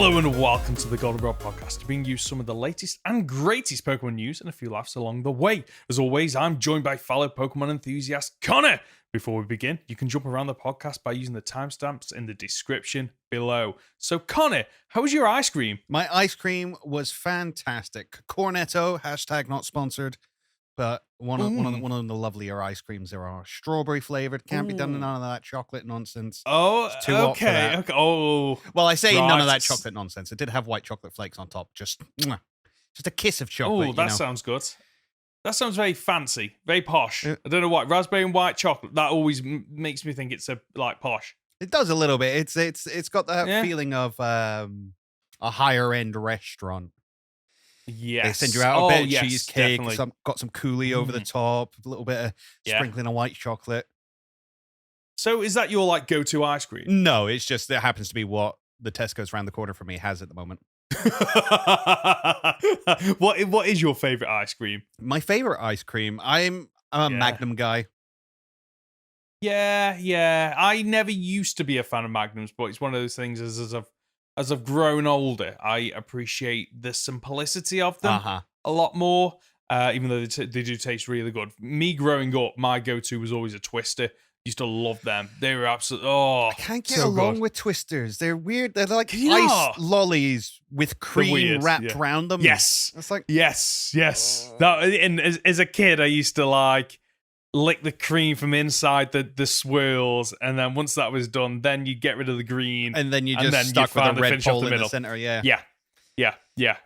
Hello and welcome to the Goldenrod Podcast, to bring you some of the latest and greatest Pokemon news and a few laughs along the way. As always, I'm joined by fellow Pokemon enthusiast Conor. Before we begin, you can jump around the podcast by using the timestamps in the description below. So Conor, how was your ice cream? My ice cream was fantastic. Cornetto, hashtag not sponsored, but one of the lovelier ice creams there are. Strawberry flavored, can't be done in none of that chocolate nonsense. Oh, It's too hot for that. okay. Oh, Well, I say right. none of that chocolate nonsense. It did have white chocolate flakes on top. Just a kiss of chocolate. Oh, that sounds good. That sounds very fancy, very posh. I don't know why. Raspberry and white chocolate, that always makes me think it's like posh. It does a little bit. It's got that feeling of a higher end restaurant. Yes. They send you out a bit of yes, cheesecake, definitely. got some coulis over the top, a little bit of sprinkling of white chocolate. So is that your like go-to ice cream? No, it's just that happens to be what the Tesco's around the corner from me has at the moment. What is your favorite ice cream? My favorite ice cream, I'm a Magnum guy. Yeah. I never used to be a fan of Magnums, but it's one of those things as I've grown older, I appreciate the simplicity of them a lot more. Even though they do taste really good. Me growing up, my go-to was always a Twister. Used to love them. They were absolutely I can't get so along good. with Twisters. They're weird. They're like ice lollies with cream wrapped around them. Yes. It's like yes. That, and as a kid, I used to like lick the cream from inside the swirls, and then once that was done, then you get rid of the green, and then you just stuck with a red pole in the center. Yeah.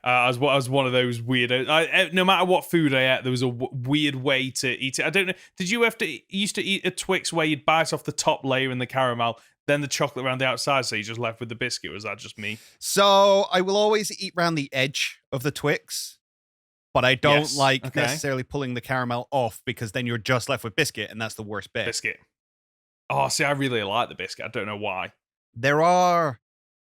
I was one of those weirdos. No matter what food I ate, there was a weird way to eat it. I don't know. Did you used to eat a Twix where you'd bite off the top layer and the caramel, then the chocolate around the outside, so you just left with the biscuit? Was that just me? So I will always eat around the edge of the Twix, but I don't like necessarily pulling the caramel off, because then you're just left with biscuit, and that's the worst bit. Biscuit. Oh, see, I really like the biscuit. I don't know why.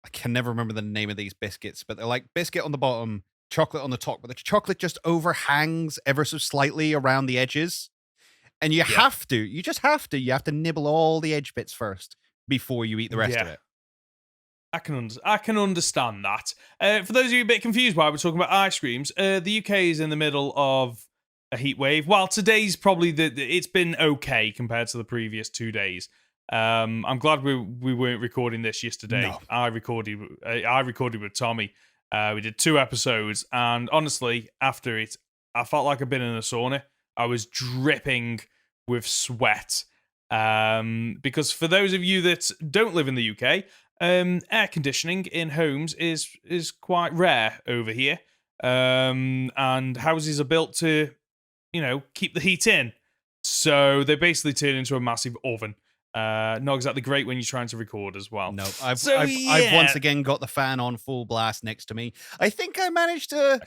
I can never remember the name of these biscuits, but they're like biscuit on the bottom, chocolate on the top, but the chocolate just overhangs ever so slightly around the edges. And you have to nibble all the edge bits first before you eat the rest of it. I can understand that. For those of you a bit confused why we're talking about ice creams, the UK is in the middle of a heat wave. While today's probably it's been okay compared to the previous 2 days. I'm glad we weren't recording this yesterday. No. I recorded with Tommy. We did 2 episodes, and honestly, after it, I felt like I'd been in a sauna. I was dripping with sweat. Because for those of you that don't live in the UK, air conditioning in homes is quite rare over here. And houses are built to, keep the heat in. So they basically turn into a massive oven. Not exactly great when you're trying to record as well. No, I've once again got the fan on full blast next to me. I think I managed to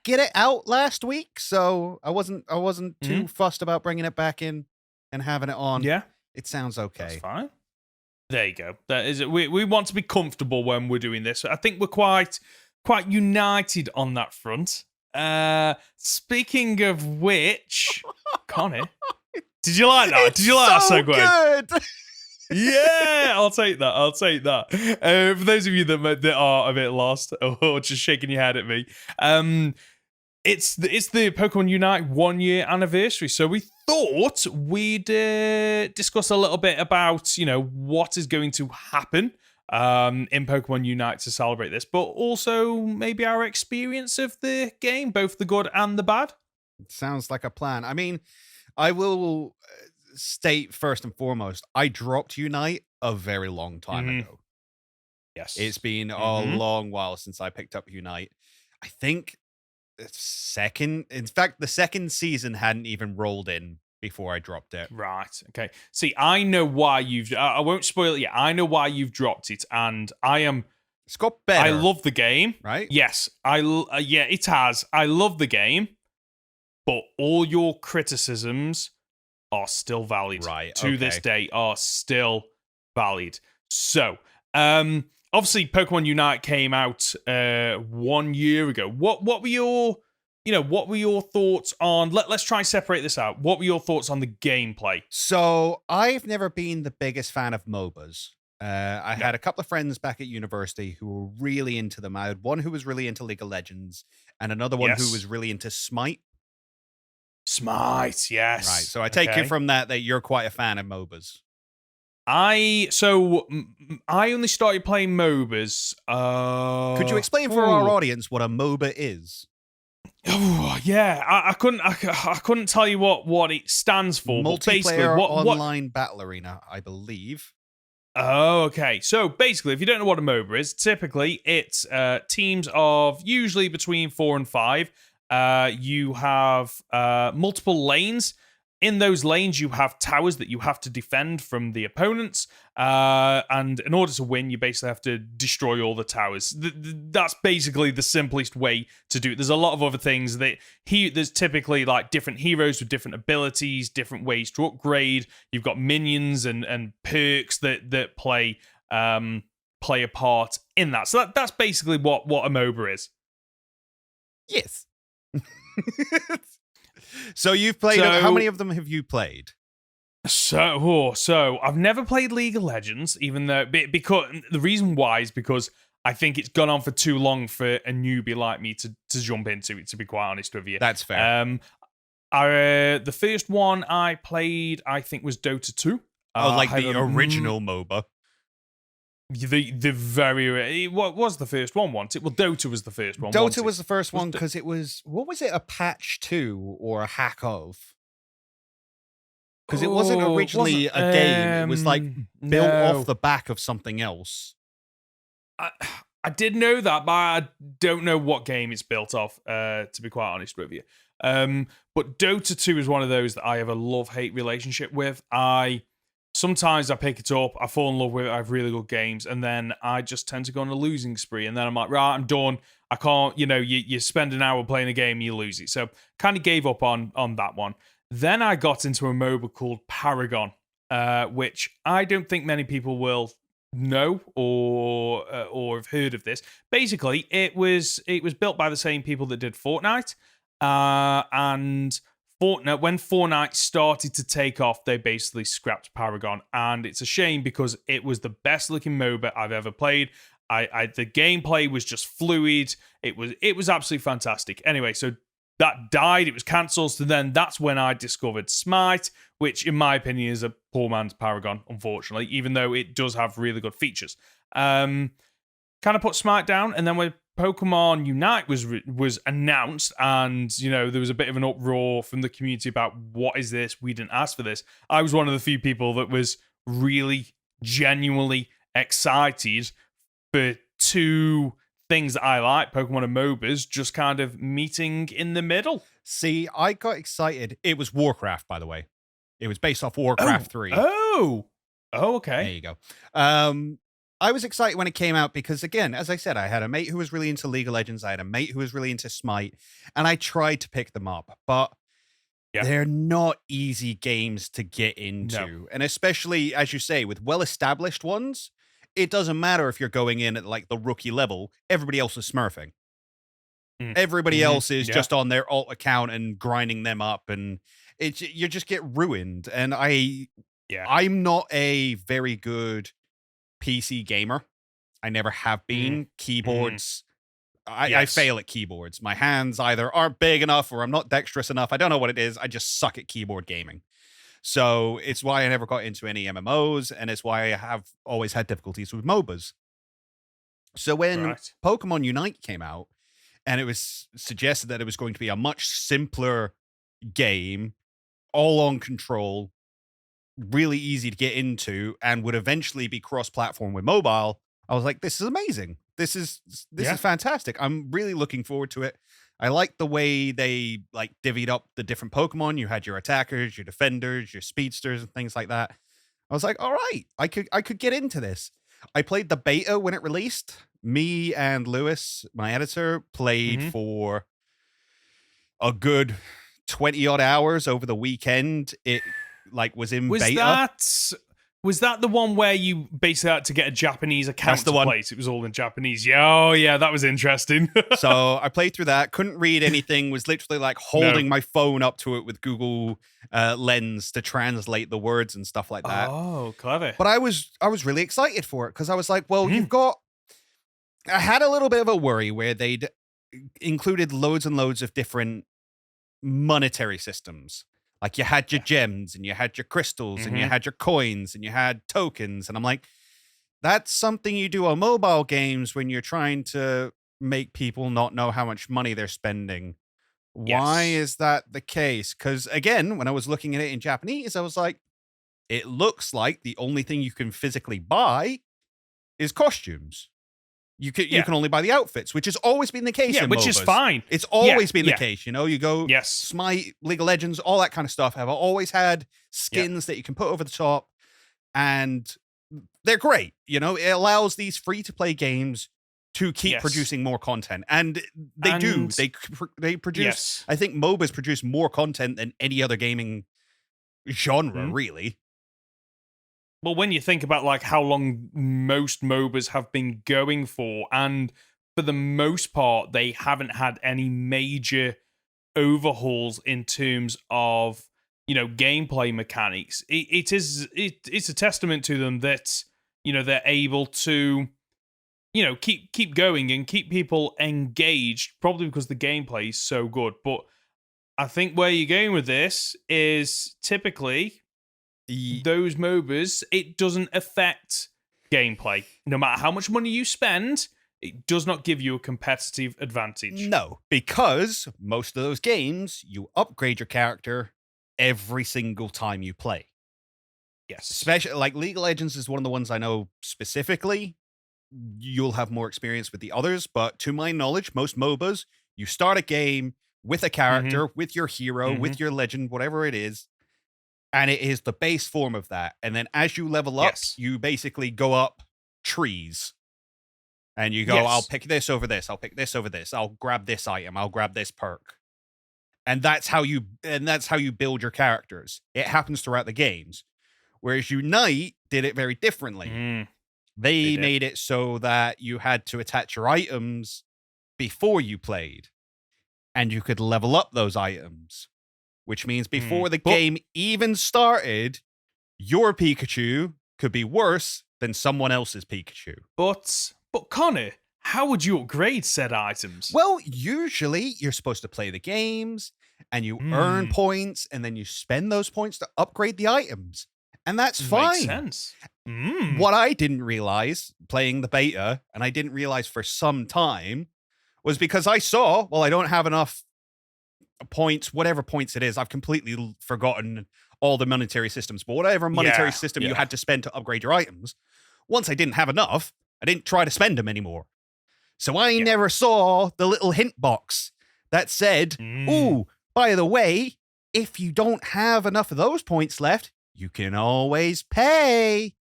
get it out last week, so I wasn't too fussed about bringing it back in and having it on. Yeah, it sounds okay. That's fine. There you go. That is it. We want to be comfortable when we're doing this. I think we're quite united on that front. Speaking of which, Conor. Did you like that? Did you like that segue? Good. Yeah, I'll take that. For those of you that are a bit lost or just shaking your head at me, it's the Pokemon Unite 1 year anniversary. So we thought we'd discuss a little bit about what is going to happen in Pokemon Unite to celebrate this, but also maybe our experience of the game, both the good and the bad. Sounds like a plan. I mean, I will state first and foremost, I dropped Unite a very long time ago. Yes. It's been a long while since I picked up Unite. I think the second season hadn't even rolled in before I dropped it. Right. Okay. See, I know why I won't spoil it yet. I know why you've dropped it, and it's got better. I love the game. Right? Yes. It has. I love the game. But all your criticisms are still valid. Right. To this day are still valid. So, obviously Pokemon Unite came out 1 year ago. What were your thoughts on let's try and separate this out. What were your thoughts on the gameplay? So, I've never been the biggest fan of MOBAs. I had a couple of friends back at university who were really into them. I had one who was really into League of Legends, and another one who was really into Smite. Smite, yes. Right. So I take it from that you're quite a fan of MOBAs. I only started playing MOBAs. Could you explain for our audience what a MOBA is? Oh, yeah, I couldn't tell you what it stands for. Multiplayer online battle arena, I believe. Oh, okay. So basically, if you don't know what a MOBA is, typically it's teams of usually between 4 and 5. You have multiple lanes. In those lanes, you have towers that you have to defend from the opponents. And in order to win, you basically have to destroy all the towers. That's basically the simplest way to do it. There's a lot of other things that there's typically like different heroes with different abilities, different ways to upgrade. You've got minions and perks that play a part in that. So that's basically what a MOBA is. Yes. So you've played. How many of them have you played? So I've never played League of Legends, even though because the reason why is because I think it's gone on for too long for a newbie like me to jump into it. To be quite honest with you, that's fair. The first one I played, I think, was Dota 2. Like the original MOBA. The very what was the first one? Well, Dota was the first one. Dota was the first one because it was, what was it, a patch to or a hack of? Because it wasn't originally a game. It was like built off the back of something else. I did know that, but I don't know what game it's built off. To be quite honest with you, but Dota 2 is one of those that I have a love-hate relationship with. Sometimes I pick it up, I fall in love with it, I have really good games, and then I just tend to go on a losing spree, and then I'm like, right, I'm done. I can't, you spend an hour playing a game, you lose it. So kind of gave up on that one. Then I got into a MOBA called Paragon, which I don't think many people will know or have heard of this. Basically, it was built by the same people that did Fortnite, and Fortnite, when Fortnite started to take off, they basically scrapped Paragon, and it's a shame because it was the best looking MOBA I've ever played. The gameplay was just fluid. It was absolutely fantastic. Anyway, so that died. It was cancelled. So then that's when I discovered Smite, which in my opinion is a poor man's Paragon, unfortunately, even though it does have really good features. Kind of put Smite down, and then when Pokemon Unite was announced, and there was a bit of an uproar from the community about what is this? We didn't ask for this. I was one of the few people that was really genuinely excited for two things that I like, Pokemon and MOBAs, just kind of meeting in the middle. See, I got excited. It was Warcraft, by the way. It was based off Warcraft 3. Oh, okay. There you go. I was excited when it came out because, again, as I said, I had a mate who was really into League of Legends. I had a mate who was really into Smite, and I tried to pick them up, but they're not easy games to get into. No. And especially, as you say, with well-established ones, it doesn't matter if you're going in at like the rookie level. Everybody else is smurfing. Everybody else is just on their alt account and grinding them up, and you just get ruined. And I'm not a very good PC gamer. I never have been. Keyboards, I fail at keyboards. My hands either aren't big enough or I'm not dexterous enough. I don't know what it is. I just suck at keyboard gaming. So it's why I never got into any MMOs, and it's why I have always had difficulties with MOBAs. So when Pokemon Unite came out, and it was suggested that it was going to be a much simpler game, all on control, really easy to get into, and would eventually be cross-platform with mobile, I was like, this is amazing. This is fantastic. I'm really looking forward to it. I like the way they like divvied up the different Pokemon. You had your attackers, your defenders, your speedsters, and things like that. I was like, all right, I could get into this. I played the beta when it released. Me and Lewis, my editor, played for a good 20 odd hours over the weekend. It like was in beta. Was that the one where you basically had to get a Japanese account the to one. play? It was all in Japanese. Yeah, oh yeah, that was interesting. So I played through that, couldn't read anything, was literally like holding my phone up to it with Google Lens to translate the words and stuff like that. Oh, clever. But I was really excited for it because I was like, well, Mm. I had a little bit of a worry where they'd included loads and loads of different monetary systems. Like you had your gems and you had your crystals and you had your coins and you had tokens. And I'm like, that's something you do on mobile games when you're trying to make people not know how much money they're spending. Why is that the case? Because again, when I was looking at it in Japanese, I was like, it looks like the only thing you can physically buy is costumes. You can only buy the outfits, which has always been the case. In which MOBAs. is fine. It's always been the case. You know, you go Yes. Smite, League of Legends, all that kind of stuff have always had skins that you can put over the top, and they're great. You know, it allows these free-to-play games to keep producing more content, and they do. They produce. Yes. I think MOBAs produce more content than any other gaming genre, really. Well, when you think about like how long most MOBAs have been going for, and for the most part, they haven't had any major overhauls in terms of, you know, gameplay mechanics. It's a testament to them that, you know, they're able to, you know, keep going and keep people engaged, probably because the gameplay is so good. But I think where you're going with this is typically those MOBAs, it doesn't affect gameplay. No matter how much money you spend, it does not give you a competitive advantage. No, because most of those games, you upgrade your character every single time you play. Yes. Especially like League of Legends is one of the ones I know specifically. You'll have more experience with the others, but to my knowledge, most MOBAs, you start a game with a character, with your hero, with your legend, whatever it is, and it is the base form of that. And then as you level up, you basically go up trees. And you go, I'll pick this over this, I'll pick this over this, I'll grab this item, I'll grab this perk. And that's how you build your characters. It happens throughout the games. Whereas Unite did it very differently. They made it so that you had to attach your items before you played. And you could level up those items. Which means before the game even started, your Pikachu could be worse than someone else's Pikachu. But Conor, how would you upgrade said items? Well, usually you're supposed to play the games and you earn points and then you spend those points to upgrade the items. And that's fine. Makes sense. What I didn't realize playing the beta, and I didn't realize for some time, was because I saw, well, I don't have enough points, whatever points it is. I've completely forgotten all the monetary systems, but whatever monetary system you had to spend to upgrade your items, once I didn't have enough, I didn't try to spend them anymore. So I never saw the little hint box that said, ooh, by the way, if you don't have enough of those points left, you can always pay.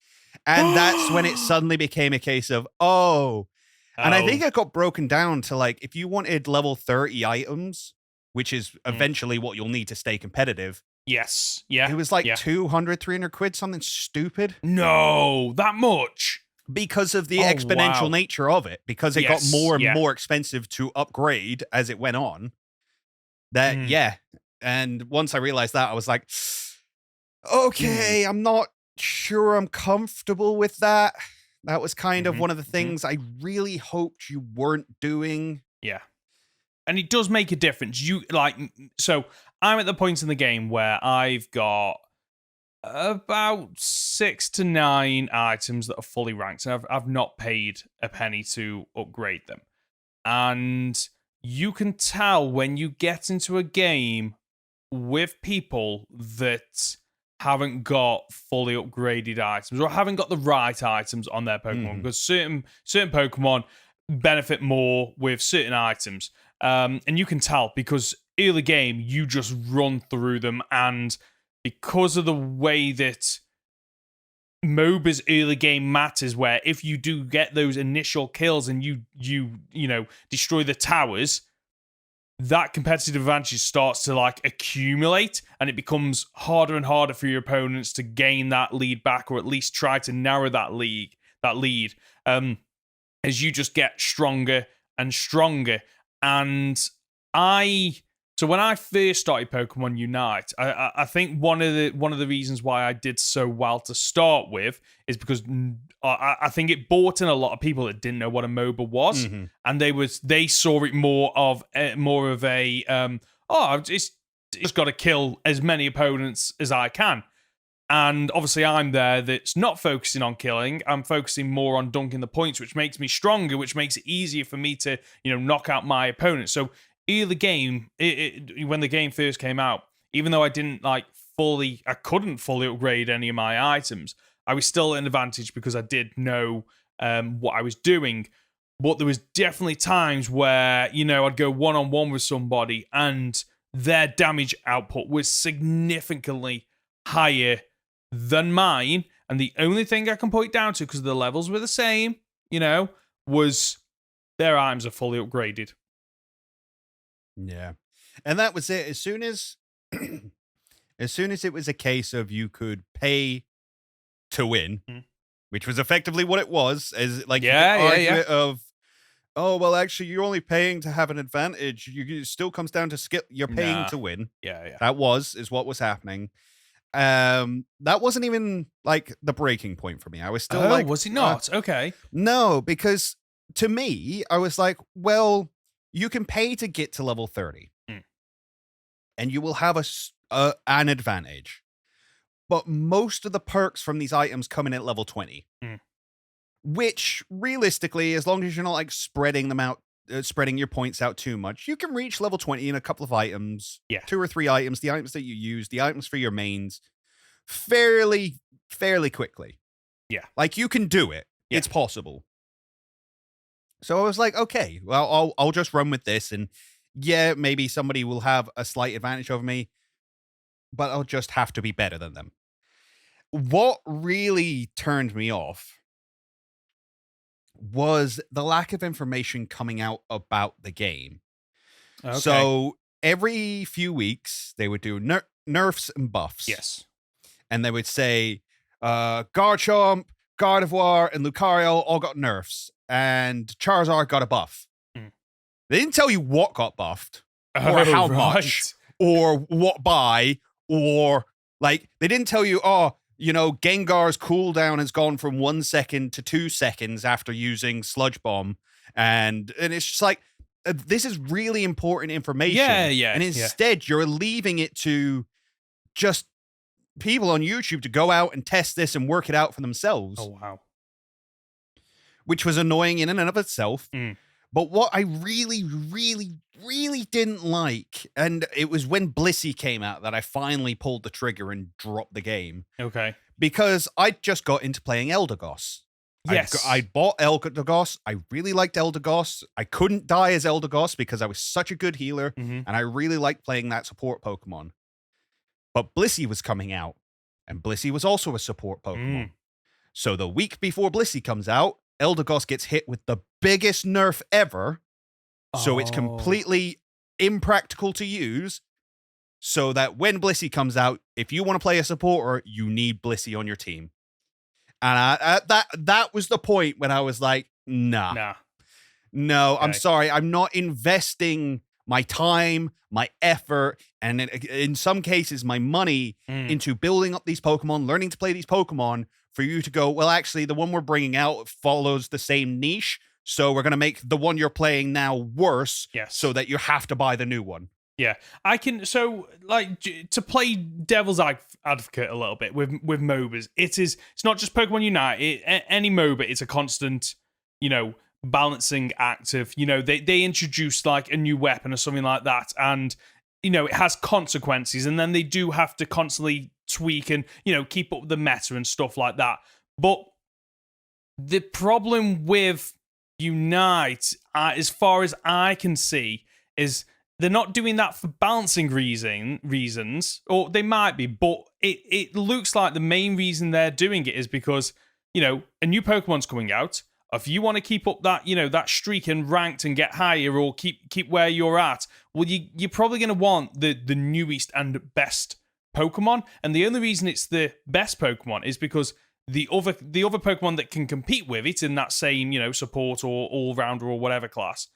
And that's when it suddenly became a case of, and I think it got broken down to like, if you wanted level 30 items, which is eventually what you'll need to stay competitive. Yes. Yeah. It was like 200, 300 quid, something stupid. No, that much. Because of the exponential nature of it. Because it got more and more expensive to upgrade as it went on. That, And once I realized that, I was like, okay, I'm not sure I'm comfortable with that. That was kind of one of the things I really hoped you weren't doing. Yeah. And it does make a difference. So I'm at the point in the game where I've got about 6 to 9 items that are fully ranked, and I've not paid a penny to upgrade them. And you can tell when you get into a game with people that haven't got fully upgraded items or haven't got the right items on their Pokemon, because certain Pokemon benefit more with certain items. And you can tell because early game, you just run through them, and because of the way that MOBA's early game matters, where if you do get those initial kills and you know, destroy the towers, that competitive advantage starts to like accumulate, and it becomes harder and harder for your opponents to gain that lead back, or at least try to narrow that lead. As you just get stronger and stronger. And so when I first started Pokemon Unite, I think one of the reasons why I did so well to start with is because I think it brought in a lot of people that didn't know what a MOBA was, and they saw it more of a I've just got to kill as many opponents as I can. And obviously I'm there that's not focusing on killing. I'm focusing more on dunking the points, which makes me stronger, which makes it easier for me to, knock out my opponent. So when the game first came out, even though I couldn't fully upgrade any of my items, I was still at an advantage because I did know what I was doing. But there was definitely times where, I'd go one-on-one with somebody and their damage output was significantly higher than mine, and the only thing I can point down to, because the levels were the same, was their items are fully upgraded. Yeah, and that was it. As soon as it was a case of you could pay to win, which was effectively what it was, as like of, oh well, actually you're only paying to have an advantage. It still comes down to skill. You're paying to win. Yeah. That is what was happening. That wasn't even like the breaking point for me. I was still was he not? Okay. No, because to me, I was like, well, you can pay to get to level 30 and you will have an advantage. But most of the perks from these items come in at level 20, which realistically, as long as you're not like spreading them out, spreading your points out too much, you can reach level 20 in a couple of items, 2 or 3 items, the items that you use, the items for your mains, fairly quickly. Yeah. Like you can do it. Yeah. It's possible. So I was like, okay, well, I'll just run with this, and maybe somebody will have a slight advantage over me, but I'll just have to be better than them. What really turned me off was the lack of information coming out about the game. Okay. So every few weeks, they would do nerfs and buffs. Yes. And they would say, Garchomp, Gardevoir, and Lucario all got nerfs, and Charizard got a buff. They didn't tell you what got buffed, or how much, or what by, or like, they didn't tell you, Gengar's cooldown has gone from 1 second to 2 seconds after using Sludge Bomb. And it's just like, this is really important information. Yeah. And instead, you're leaving it to just people on YouTube to go out and test this and work it out for themselves. Oh, wow. Which was annoying in and of itself. But what I really, really, really didn't like, and it was when Blissey came out that I finally pulled the trigger and dropped the game. Okay. Because I just got into playing Eldegoss. Yes. I bought Eldegoss. I really liked Eldegoss. I couldn't die as Eldegoss because I was such a good healer, and I really liked playing that support Pokemon. But Blissey was coming out, and Blissey was also a support Pokemon. So the week before Blissey comes out, Eldegoss gets hit with the biggest nerf ever, so it's completely impractical to use, so that when Blissey comes out, if you want to play a supporter, you need Blissey on your team. And that was the point when I was like, no, okay. I'm sorry, I'm not investing my time, my effort, and in some cases, my money into building up these Pokemon, learning to play these Pokemon, for you to go, well, actually, the one we're bringing out follows the same niche, so we're going to make the one you're playing now worse, so that you have to buy the new one. Yeah, I can. So, like, to play devil's advocate a little bit with MOBAs, it's not just Pokemon Unite. Any MOBA, it's a constant, balancing act of, they introduce like a new weapon or something like that, and it has consequences, and then they do have to constantly tweak and keep up with the meta and stuff like that. But the problem with Unite, as far as I can see, is they're not doing that for balancing reasons, or they might be, but it looks like the main reason they're doing it is because a new Pokemon's coming out. If you want to keep up that, that streak and ranked and get higher or keep where you're at, well, you're probably going to want the newest and best Pokemon. And the only reason it's the best Pokemon is because the other Pokemon that can compete with it in that same, support or all-rounder or whatever class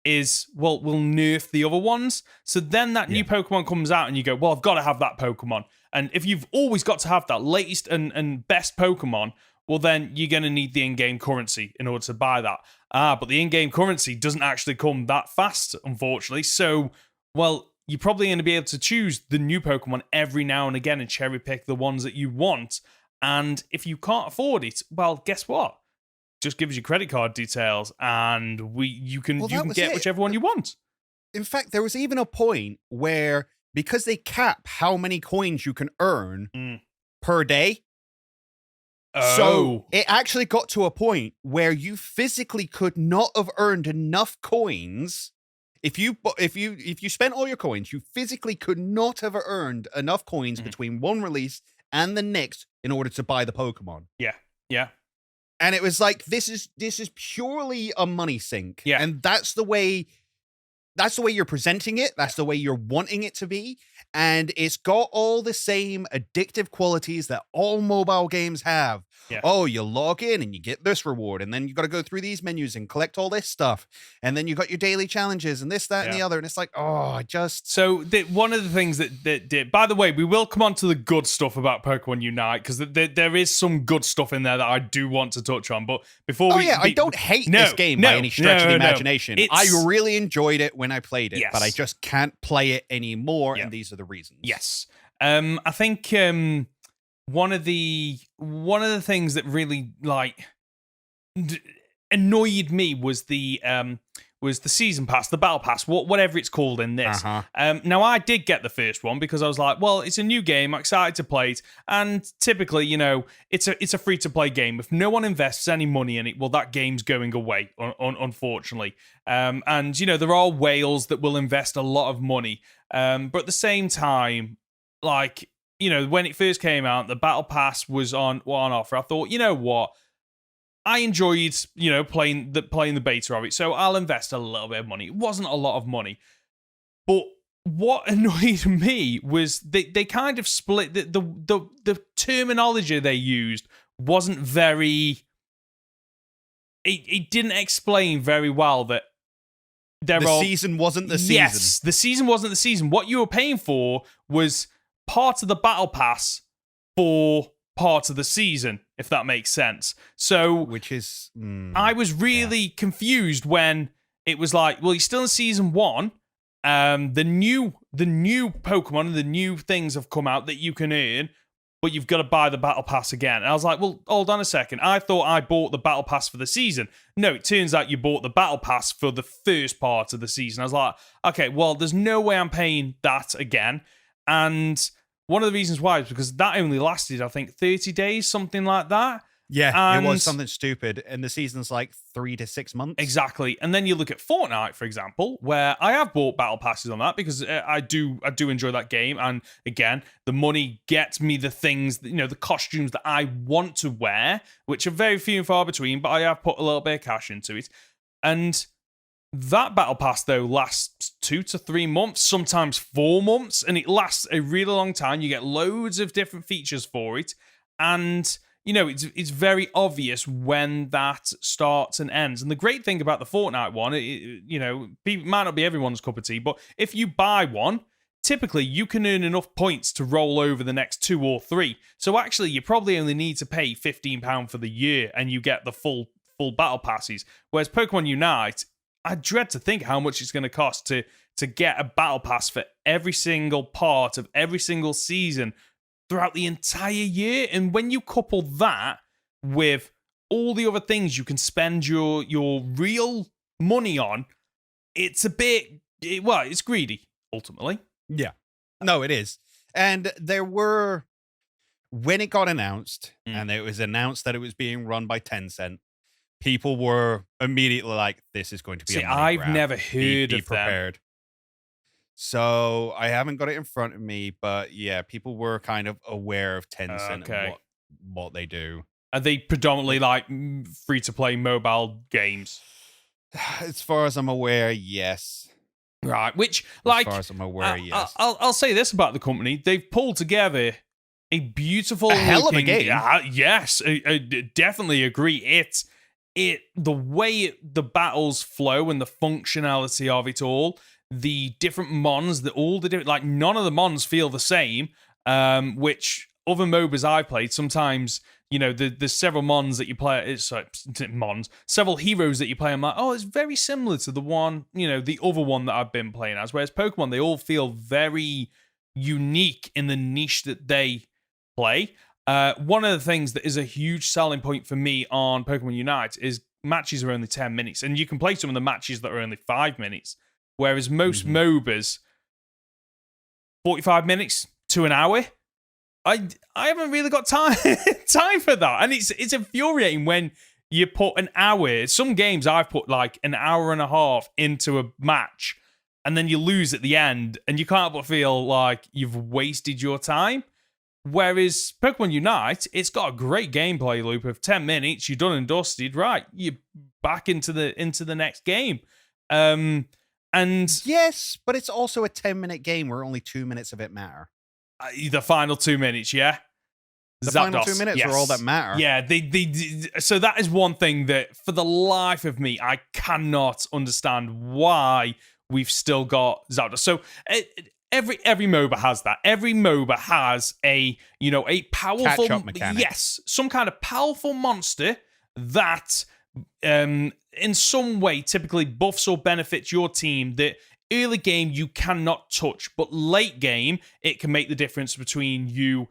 will nerf the other ones. So then that new Pokemon comes out and you go, well, I've got to have that Pokemon. And if you've always got to have that latest and best Pokemon, well, then you're going to need the in-game currency in order to buy that. But the in-game currency doesn't actually come that fast, unfortunately. So, well, you're probably going to be able to choose the new Pokemon every now and again and cherry pick the ones that you want. And if you can't afford it, well, guess what? Just give us your credit card details and you can get whichever one you want. In fact, there was even a point where, because they cap how many coins you can earn per day, so it actually got to a point where you physically could not have earned enough coins. If you spent all your coins, you physically could not have earned enough coins between one release and the next in order to buy the Pokemon. Yeah. And it was like, this is purely a money sink. Yeah. And that's the way you're presenting it. That's the way you're wanting it to be. And it's got all the same addictive qualities that all mobile games have. Yeah. Oh, you log in and you get this reward, and then you got to go through these menus and collect all this stuff. And then you got your daily challenges and this, that, and the other. And it's like, So one of the things that did, by the way, we will come on to the good stuff about Pokemon Unite, because there is some good stuff in there that I do want to touch on. But before I don't hate this game by any stretch of the imagination. I really enjoyed it when I played it, but I just can't play it anymore. And these are the reasons. Yes. I think one of the things that really annoyed me was the season pass, the battle pass, whatever it's called in this. Now I did get the first one because I was like, well, it's a new game, I'm excited to play it, and typically, it's a free to play game. If no one invests any money in it, well, that game's going away, unfortunately. And there are whales that will invest a lot of money, but at the same time, when it first came out, the battle pass was on offer. I thought, you know what? I enjoyed, playing the beta of it, so I'll invest a little bit of money. It wasn't a lot of money, but what annoyed me was they kind of split the terminology they used wasn't very. It didn't explain very well that season wasn't the season. Yes, the season wasn't the season. What you were paying for was part of the battle pass for part of the season, if that makes sense. So, which is, I was really confused when it was like, well, you're still in season 1. The new Pokemon and the new things have come out that you can earn, but you've got to buy the battle pass again. And I was like, well, hold on a second. I thought I bought the battle pass for the season. No, it turns out you bought the battle pass for the first part of the season. I was like, okay, well, there's no way I'm paying that again. And one of the reasons why is because that only lasted, I think, 30 days, something like that. Yeah, it was something stupid. And the season's like 3 to 6 months. Exactly. And then you look at Fortnite, for example, where I have bought battle passes on that because I do enjoy that game. And again, the money gets me the things, the costumes that I want to wear, which are very few and far between, but I have put a little bit of cash into it. And that battle pass, though, lasts 2 to 3 months, sometimes 4 months, and it lasts a really long time. You get loads of different features for it, and it's very obvious when that starts and ends. And the great thing about the Fortnite one, it might not be everyone's cup of tea, but if you buy one, typically you can earn enough points to roll over the next 2 or 3. So actually, you probably only need to pay £15 for the year, and you get the full battle passes. Whereas Pokemon Unite, I dread to think how much it's going to cost to get a battle pass for every single part of every single season throughout the entire year. And when you couple that with all the other things you can spend your real money on, it's a bit, it's greedy, ultimately. Yeah. No, it is. And when it got announced, and it was announced that it was being run by Tencent, people were immediately like, this is going to be a money grab. I've never heard be of prepared. Them. So I haven't got it in front of me, but yeah, people were kind of aware of Tencent and what they do. Are they predominantly like free-to-play mobile games? As far as I'm aware, yes. Right, which, like, as far as I'm aware, yes. I'll say this about the company. They've pulled together a beautiful... A hell of a game. Yes, I definitely agree. The way the battles flow and the functionality of it all, the different mons, none of the mons feel the same, which other MOBAs I played, sometimes... there's several mons that you play. Several heroes that you play. I'm like, oh, it's very similar to the one, the other one that I've been playing as. Whereas Pokemon, they all feel very unique in the niche that they play. One of the things that is a huge selling point for me on Pokemon Unite is matches are only 10 minutes, and you can play some of the matches that are only 5 minutes. Whereas most MOBAs, 45 minutes to an hour. I haven't really got time for that, and it's infuriating when you put an hour. Some games I've put like an hour and a half into a match, and then you lose at the end, and you can't but feel like you've wasted your time. Whereas Pokemon Unite, it's got a great gameplay loop of 10 minutes. You're done and dusted, right? You're back into the next game. And yes, but it's also a 10-minute game where only 2 minutes of it matter. The final 2 minutes, yeah. The final 2 minutes are all that matter. Yeah, so that is one thing that, for the life of me, I cannot understand why we've still got Zapdos. So every MOBA has that. Every MOBA has a powerful catch-up mechanic. Yes, some kind of powerful monster that in some way typically buffs or benefits your team that early game you cannot touch, but late game it can make the difference between you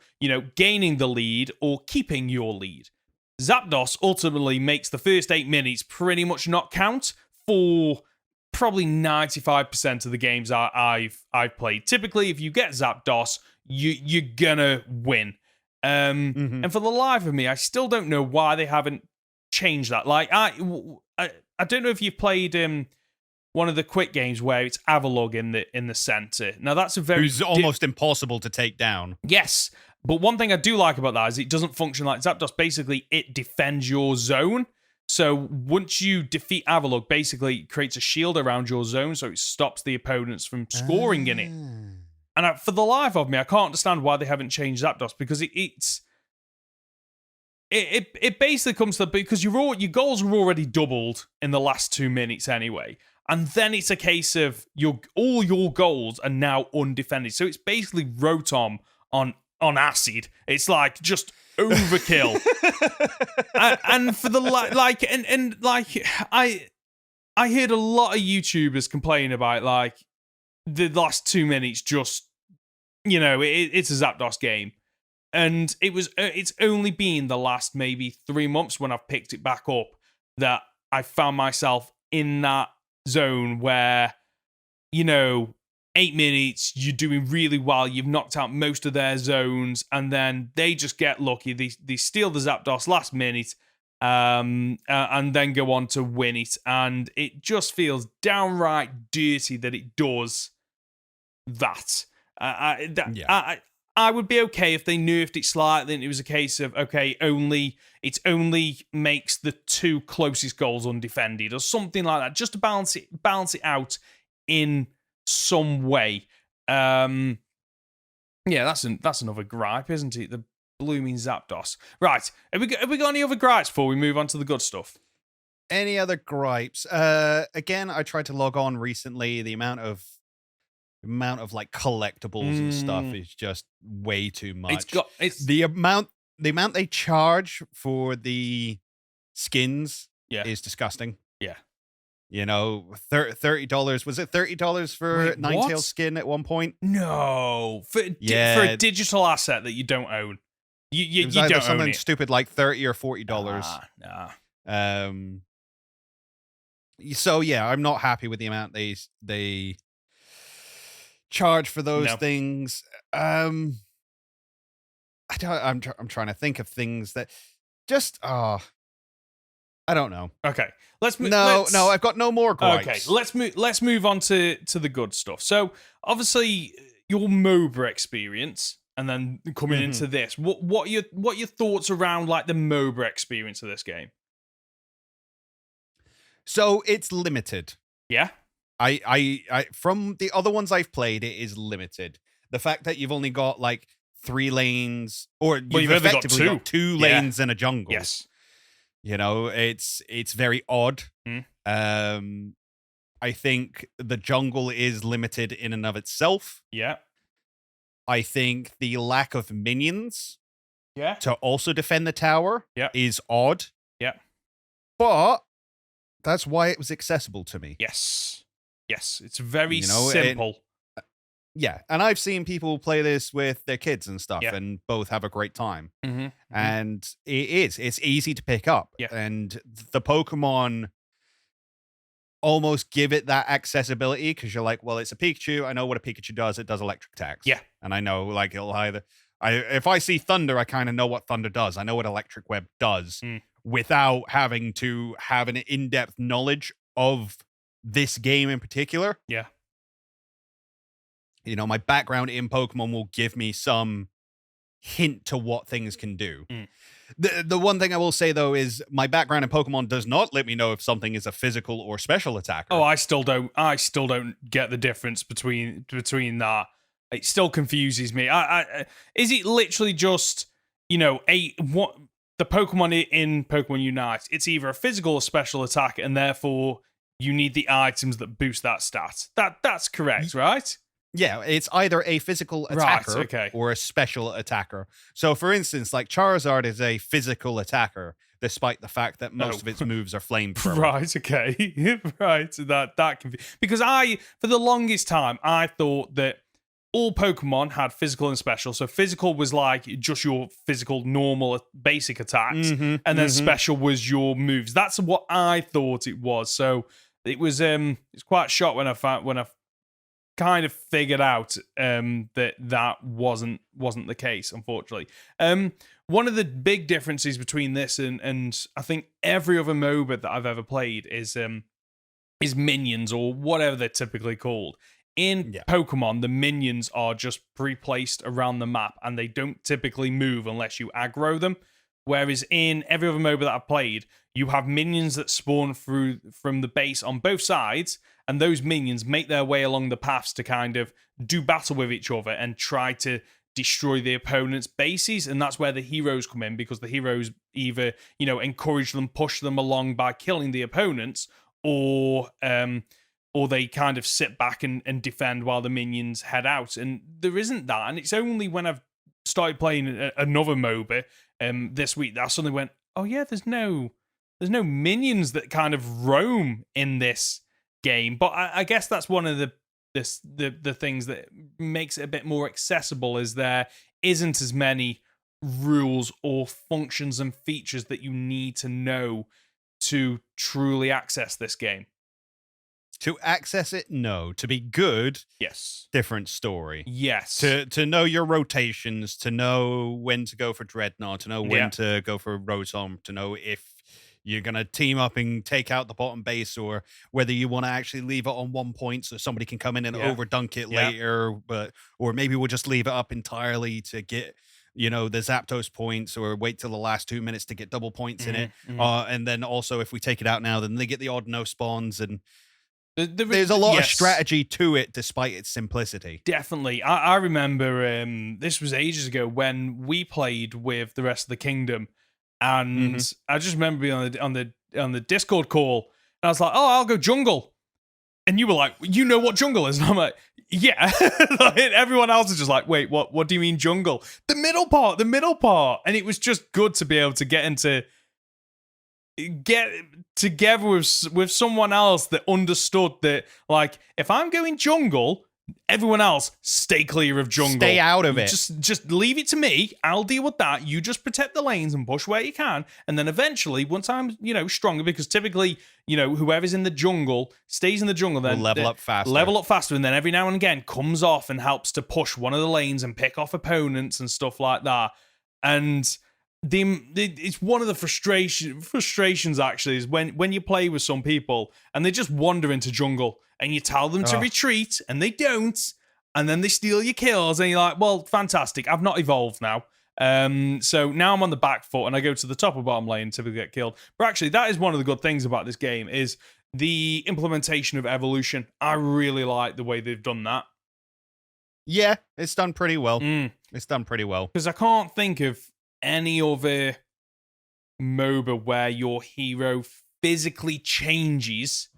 gaining the lead or keeping your lead. Zapdos ultimately makes the first 8 minutes pretty much not count for probably 95% of the games I've played. Typically, if you get Zapdos, you're gonna win. And for the life of me, I still don't know why they haven't changed that. Like I don't know if you've played one of the quick games where it's Avalugg in the center. Now that's who's almost impossible to take down. Yes, but one thing I do like about that is it doesn't function like Zapdos. Basically, it defends your zone. So once you defeat Avalugg, basically it creates a shield around your zone, so it stops the opponents from scoring in it. And for the life of me, I can't understand why they haven't changed Zapdos, because it basically comes to because your goals were already doubled in the last 2 minutes anyway. And then it's a case of all your goals are now undefended. So it's basically Rotom on acid. It's like just overkill. and for the I heard a lot of YouTubers complain about like the last 2 minutes. Just it's a Zapdos game, and it's only been the last maybe 3 months when I've picked it back up that I found myself in that zone where 8 minutes you're doing really well, you've knocked out most of their zones, and then they just get lucky, they steal the Zapdos last minute, and then go on to win it, and it just feels downright dirty that it does that. I would be okay if they nerfed it slightly and it was a case of, okay, it only makes the 2 closest goals undefended or something like that, just to balance it out in some way. Yeah, that's another gripe, isn't it? The blooming Zapdos. Right, have we got any other gripes before we move on to the good stuff? Any other gripes? Again, I tried to log on recently. The amount of like collectibles and stuff is just way too much. It's the amount they charge for the skins is disgusting. Yeah. $30. Was it $30 for Ninetales skin at one point? No. For a digital asset that you don't own. You don't own something it. Stupid like $30 or $40. Nah. So yeah, I'm not happy with the amount they charge for those things. I'm trying to think of things that just I don't know. Okay, let's move. No, I've got no more gripes. Okay, let's move on to the good stuff. So obviously, your MOBA experience and then coming into this. What are your thoughts around like the MOBA experience of this game? So it's limited. Yeah. I from the other ones I've played, it is limited. The fact that you've only got like 3 lanes, or you've effectively got 2 lanes and a jungle. Yes. You know, it's very odd. I think the jungle is limited in and of itself. Yeah. I think the lack of minions Yeah. to also defend the tower is odd. Yeah. But that's why it was accessible to me. Yes. Yes. It's very simple. Yeah. And I've seen people play this with their kids and stuff and both have a great time. And it's easy to pick up. Yeah. And the Pokemon almost give it that accessibility because you're like, well, it's a Pikachu. I know what a Pikachu does. It does electric attacks. Yeah. And I know like it'll if I see Thunder, I kind of know what Thunder does. I know what Electric Web does without having to have an in-depth knowledge of this game in particular. Yeah. You know, my background in Pokemon will give me some hint to what things can do. The one thing I will say though is my background in Pokemon does not let me know if something is a physical or special attacker. Oh, I still don't get the difference between that. It still confuses me. Is it literally just, you know, the Pokemon in Pokemon Unite? It's either a physical or special attack, and therefore you need the items that boost that stat. That's correct, right? Yeah, it's either a physical attacker or a special attacker. So, for instance, like Charizard is a physical attacker, despite the fact that most of its moves are flamethrower. Right, okay. Right, that can be... Because for the longest time, I thought that all Pokemon had physical and special. So physical was like just your physical, normal, basic attacks. And then special was your moves. That's what I thought it was. So it was it's quite a shock when I kind of figured out that wasn't the case, unfortunately. One of the big differences between this and I think every other MOBA that I've ever played is minions, or whatever they're typically called. In Pokemon, the minions are just pre-placed around the map, and they don't typically move unless you aggro them. Whereas in every other MOBA that I've played, you have minions that spawn from the base on both sides, and those minions make their way along the paths to kind of do battle with each other and try to destroy the opponent's bases. And that's where the heroes come in, because the heroes either, you know, encourage them, push them along by killing the opponents, or they kind of sit back and defend while the minions head out. And there isn't that. And it's only when I've started playing another MOBA this week that I suddenly went, oh yeah, there's no minions that kind of roam in this game. But I guess that's one of the things that makes it a bit more accessible, is there isn't as many rules or functions and features that you need to know to truly access this game. To access it, no. To be good, yes. Different story. Yes. To know your rotations, to know when to go for Dreadnought, to know when to go for Rotom, to know if you're going to team up and take out the bottom base, or whether you want to actually leave it on 1 point so somebody can come in and overdunk it later, or maybe we'll just leave it up entirely to get, you know, the Zapdos points, or wait till the last 2 minutes to get double points in it. And then also if we take it out now, then they get the odd no spawns, and there's a lot of strategy to it, despite its simplicity. Definitely. I remember this was ages ago when we played with the rest of the kingdom, and I just remember being on the Discord call, and I was like, "Oh, I'll go jungle," and you were like, "You know what jungle is?" And I'm like, "Yeah." Everyone else is just like, "Wait, what do you mean jungle?" The middle part, and it was just good to be able to get together with someone else that understood that, like, if I'm going jungle, everyone else stay clear of jungle. Stay out of it. Just leave it to me. I'll deal with that. You just protect the lanes and push where you can. And then eventually, once I'm, you know, stronger, because typically, you know, whoever's in the jungle stays in the jungle, then will level up faster. And then every now and again comes off and helps to push one of the lanes and pick off opponents and stuff like that. And it's one of the frustrations actually, is when you play with some people and they just wander into jungle and you tell them to retreat and they don't, and then they steal your kills, and you're like, well, fantastic, I've not evolved now. So now I'm on the back foot, and I go to the top or bottom lane and typically get killed. But actually, that is one of the good things about this game is the implementation of evolution. I really like the way they've done that. Yeah, it's done pretty well. It's done pretty well. Because I can't think of any other MOBA where your hero physically changes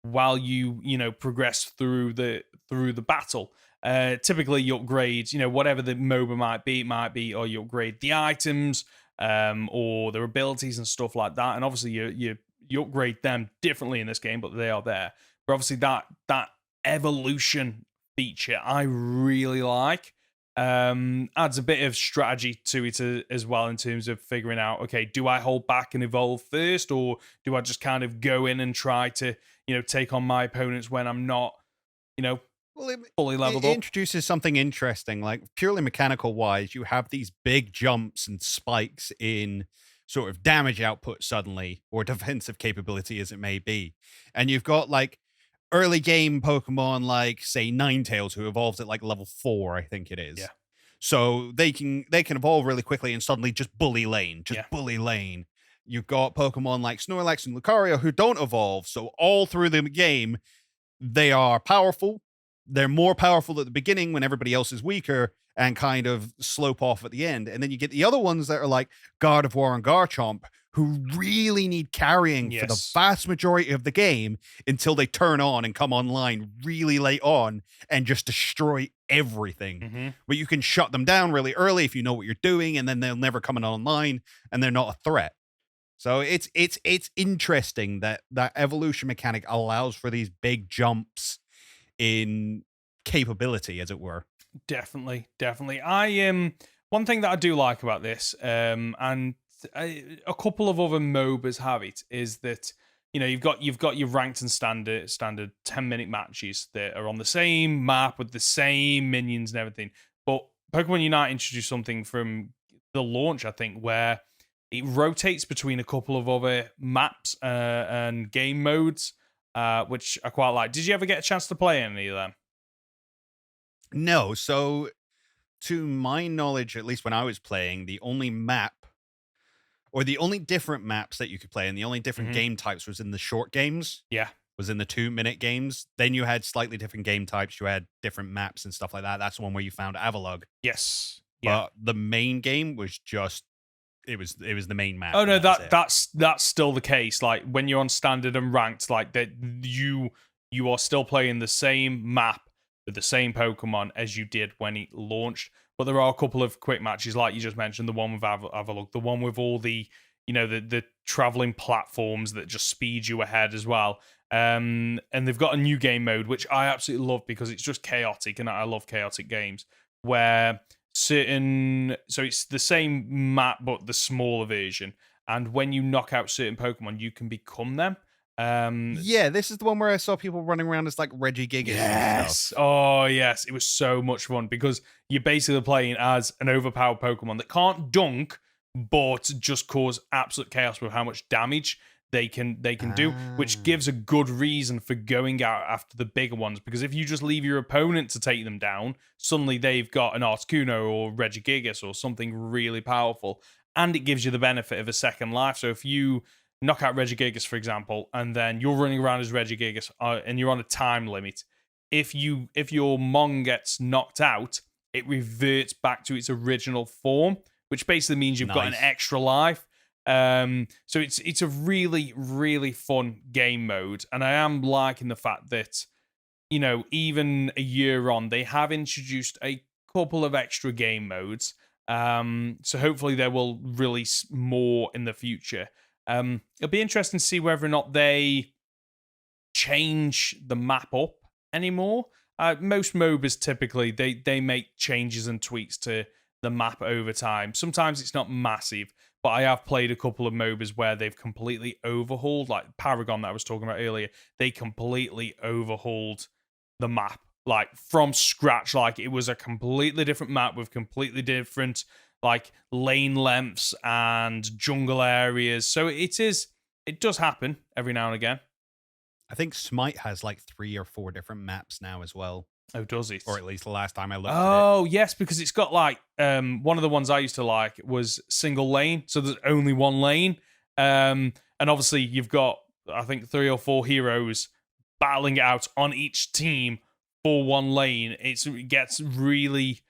while you progress through the battle. Typically you upgrade, whatever the MOBA might be, or you upgrade the items, or their abilities and stuff like that. And obviously you upgrade them differently in this game, but they are there. But obviously that evolution feature I really like. Adds a bit of strategy to it as well, in terms of figuring out, okay, do I hold back and evolve first, or do I just kind of go in and try to take on my opponents when I'm not fully leveled up? It up? introduces something interesting, like purely mechanical wise. You have these big jumps and spikes in sort of damage output suddenly, or defensive capability as it may be, and you've got like early game Pokemon like, say, Ninetales, who evolves at like level 4, I think it is. Yeah. So they can evolve really quickly and suddenly just bully lane. Bully lane. You've got Pokemon like Snorlax and Lucario who don't evolve. So all through the game, they are powerful. They're more powerful at the beginning when everybody else is weaker, and kind of slope off at the end. And then you get the other ones that are like Gardevoir and Garchomp, who really need carrying for the vast majority of the game until they turn on and come online really late on and just destroy everything. Mm-hmm. But you can shut them down really early if you know what you're doing, and then they'll never come online and they're not a threat. So it's interesting that evolution mechanic allows for these big jumps in capability, as it were. Definitely. I one thing that I do like about this, and a couple of other MOBAs have it, is that you've got your ranked and standard 10-minute matches that are on the same map with the same minions and everything. But Pokemon Unite introduced something from the launch, I think, where it rotates between a couple of other maps and game modes, which I quite like. Did you ever get a chance to play any of them? No. So, to my knowledge, at least when I was playing, the only map, or the only different maps that you could play, and the only different game types, was in the short games. Yeah. Was in the 2-minute games. Then you had slightly different game types. You had different maps and stuff like that. That's the one where you found Avalugg. Yes. Yeah. But the main game was just it was the main map. Oh no, that's still the case. Like when you're on standard and ranked, like that you are still playing the same map with the same Pokemon as you did when it launched. But there are a couple of quick matches, like you just mentioned, the one with Avalugg, the one with all the the traveling platforms that just speed you ahead as well. And they've got a new game mode, which I absolutely love because it's just chaotic, and I love chaotic games where so it's the same map but the smaller version, and when you knock out certain Pokemon, you can become them. Yeah, this is the one where I saw people running around as like Regigigas. Yes. Oh, yes. It was so much fun because you're basically playing as an overpowered Pokemon that can't dunk, but just cause absolute chaos with how much damage they can do, which gives a good reason for going out after the bigger ones. Because if you just leave your opponent to take them down, suddenly they've got an Articuno or Regigigas or something really powerful, and it gives you the benefit of a second life. So if you knock out Regigigas, for example, and then you're running around as Regigigas, and you're on a time limit, if your Mon gets knocked out, it reverts back to its original form, which basically means you've got an extra life. So it's a really, really fun game mode, and I am liking the fact that even a year on, they have introduced a couple of extra game modes. So hopefully they will release more in the future. It'll be interesting to see whether or not they change the map up anymore. Most MOBAs typically they make changes and tweaks to the map over time. Sometimes it's not massive, but I have played a couple of MOBAs where they've completely overhauled, like Paragon that I was talking about earlier. They completely overhauled the map, like from scratch. Like it was a completely different map with completely different like lane lengths and jungle areas. So it does happen every now and again. I think Smite has like 3 or 4 different maps now as well. Oh, does it? Or at least the last time I looked at Oh, yes, because it's got like one of the ones I used to like was single lane, so there's only one lane. And obviously you've got, I think, 3 or 4 heroes battling it out on each team for one lane. It gets really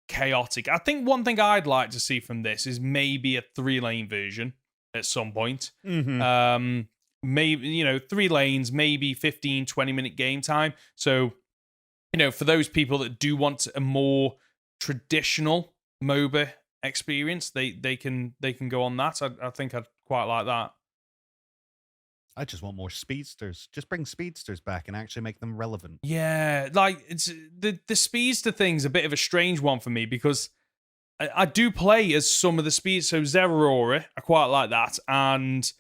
chaotic. I think one thing I'd like to see from this is maybe a 3-lane version at some point. it. Mm-hmm. Maybe, 3 lanes, maybe 15, 20-minute game time. So, for those people that do want a more traditional MOBA experience, they can go on that. I think I'd quite like that. I just want more speedsters. Just bring speedsters back and actually make them relevant. Yeah, like it's the speedster thing's a bit of a strange one for me because I do play as some of the speeds. So Zeraora, I quite like that, and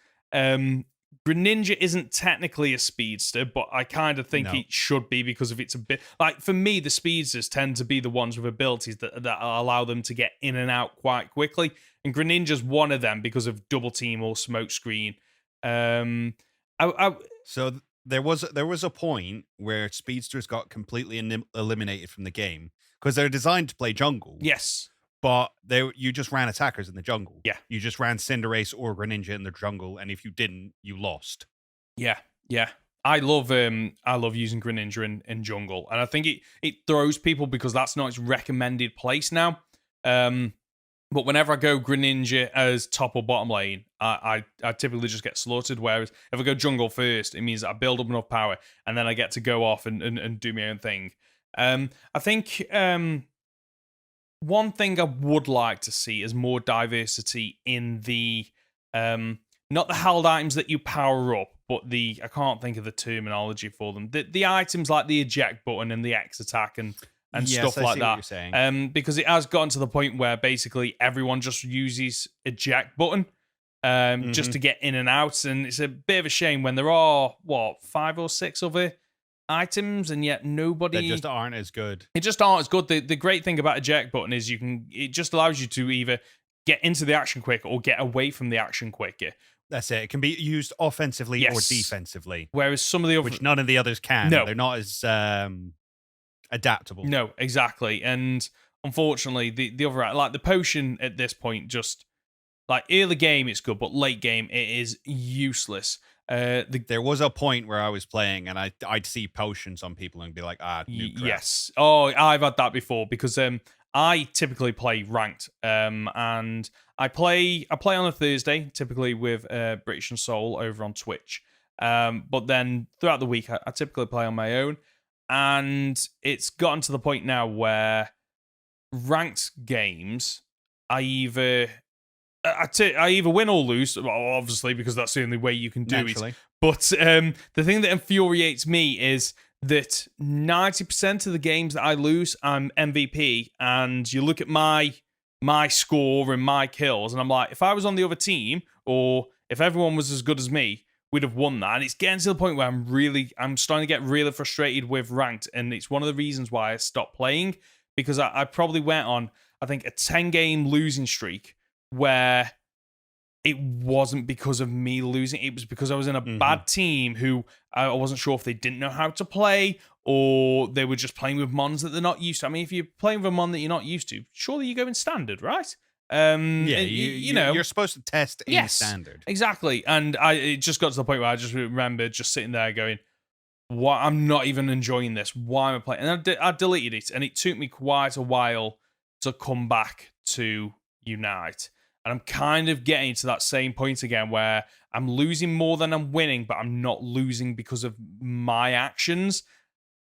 Greninja isn't technically a speedster, but I kind of think it should be because of it's a bit like for me, the speedsters tend to be the ones with abilities that allow them to get in and out quite quickly, and Greninja's one of them because of double team or smoke screen. So there was a point where speedsters got completely eliminated from the game because they're designed to play jungle. Yes, but you just ran attackers in the jungle. Yeah, you just ran Cinderace or Greninja in the jungle, and if you didn't, you lost. Yeah. I love using Greninja in jungle, and I think it throws people because that's not its recommended place now. But whenever I go Greninja as top or bottom lane, I typically just get slaughtered. Whereas if I go jungle first, it means that I build up enough power, and then I get to go off and do my own thing. I think one thing I would like to see is more diversity in the not the held items that you power up, but I can't think of the terminology for them. The items like the eject button and the X attack and stuff like that. What you're saying. Because it has gotten to the point where basically everyone just uses eject button just to get in and out, and it's a bit of a shame when there are 5 or 6 other items, and yet nobody. They just aren't as good. It just aren't as good. The great thing about eject button is it just allows you to either get into the action quicker or get away from the action quicker. That's it. It can be used offensively or defensively. Whereas some of the other, which none of the others can. No. They're not as adaptable. No, exactly. And unfortunately, the other, like the potion at this point, just like early game it's good, but late game it is useless. There was a point where I was playing and I'd see potions on people and be like, noob crap. Yes. Oh, I've had that before because I typically play ranked, and I play on a Thursday, typically with British and Soul over on Twitch. But then throughout the week, I typically play on my own, and it's gotten to the point now where ranked games, I either win or lose, obviously, because that's the only way you can do it. But the thing that infuriates me is that 90% of the games that I lose, I'm MVP, and you look at my score and my kills, and I'm like, if I was on the other team, or if everyone was as good as me, we'd have won that. And it's getting to the point where I'm starting to get really frustrated with ranked, and it's one of the reasons why I stopped playing, because I probably went on, I think, a 10-game losing streak where it wasn't because of me losing. It was because I was in a bad team who I wasn't sure if they didn't know how to play or they were just playing with mons that they're not used to. I mean, if you're playing with a mon that you're not used to, surely you go in standard, right? You're supposed to test in standard. Exactly. And it just got to the point where I just remember just sitting there going, "Why? I'm not even enjoying this. Why am I playing?" And I deleted it, and it took me quite a while to come back to Unite. And I'm kind of getting to that same point again where I'm losing more than I'm winning, but I'm not losing because of my actions.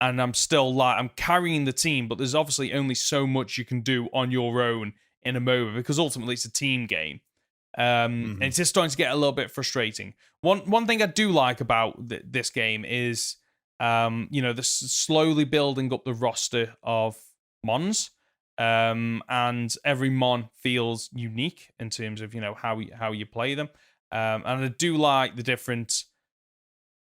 And I'm still I'm carrying the team, but there's obviously only so much you can do on your own in a MOBA because ultimately it's a team game. And it's just starting to get a little bit frustrating. One thing I do like about this game is, the slowly building up the roster of mons. And every mon feels unique in terms of how you play them, and I do like the different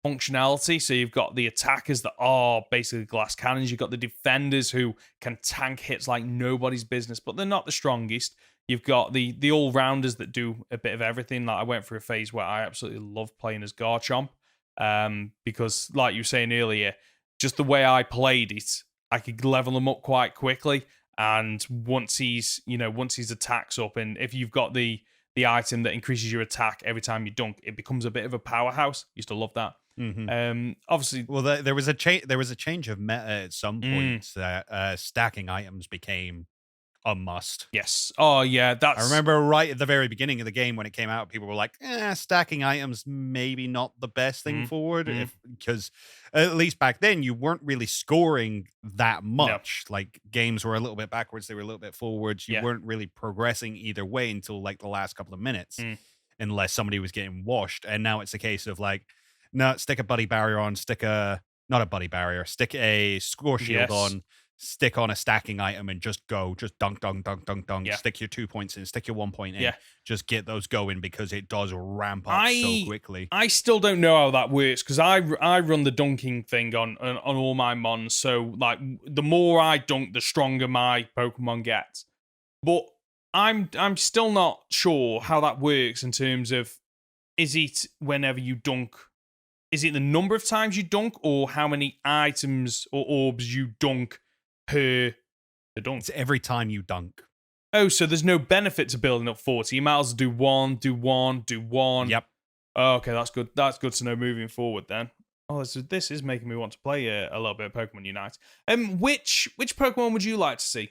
functionality. So you've got the attackers that are basically glass cannons. You've got the defenders who can tank hits like nobody's business, but they're not the strongest. You've got the all rounders that do a bit of everything. Like I went through a phase where I absolutely love playing as Garchomp. Because like you were saying earlier, just the way I played it, I could level him up quite quickly. And once his attack's up, and if you've got the item that increases your attack every time you dunk, it becomes a bit of a powerhouse. Used to love that. Obviously, well, there was a change of meta at some point that stacking items became a must. Yes. Oh yeah, I remember right at the very beginning of the game when it came out, people were like, stacking items maybe not the best thing forward, because at least back then you weren't really scoring that much. No. Like games were a little bit backwards, they were a little bit forwards. You weren't really progressing either way until like the last couple of minutes, unless somebody was getting washed. And now it's a case of like, no, stick a buddy barrier on, stick a score shield on, stick on a stacking item and just dunk, stick your 2 points in, stick your 1 point in, just get those going, because it does ramp up so quickly. I still don't know how that works, because I run the dunking thing on all my mons, so like the more I dunk, the stronger my Pokemon gets. But I'm still not sure how that works in terms of, is it whenever you dunk, is it the number of times you dunk, or how many items or orbs you dunk per the dunk? It's every time you dunk. Oh, so there's no benefit to building up 40. You might as well do one. Yep. Oh, okay, that's good. That's good to know moving forward then. Oh, this is making me want to play a little bit of Pokemon Unite. Which Pokemon would you like to see?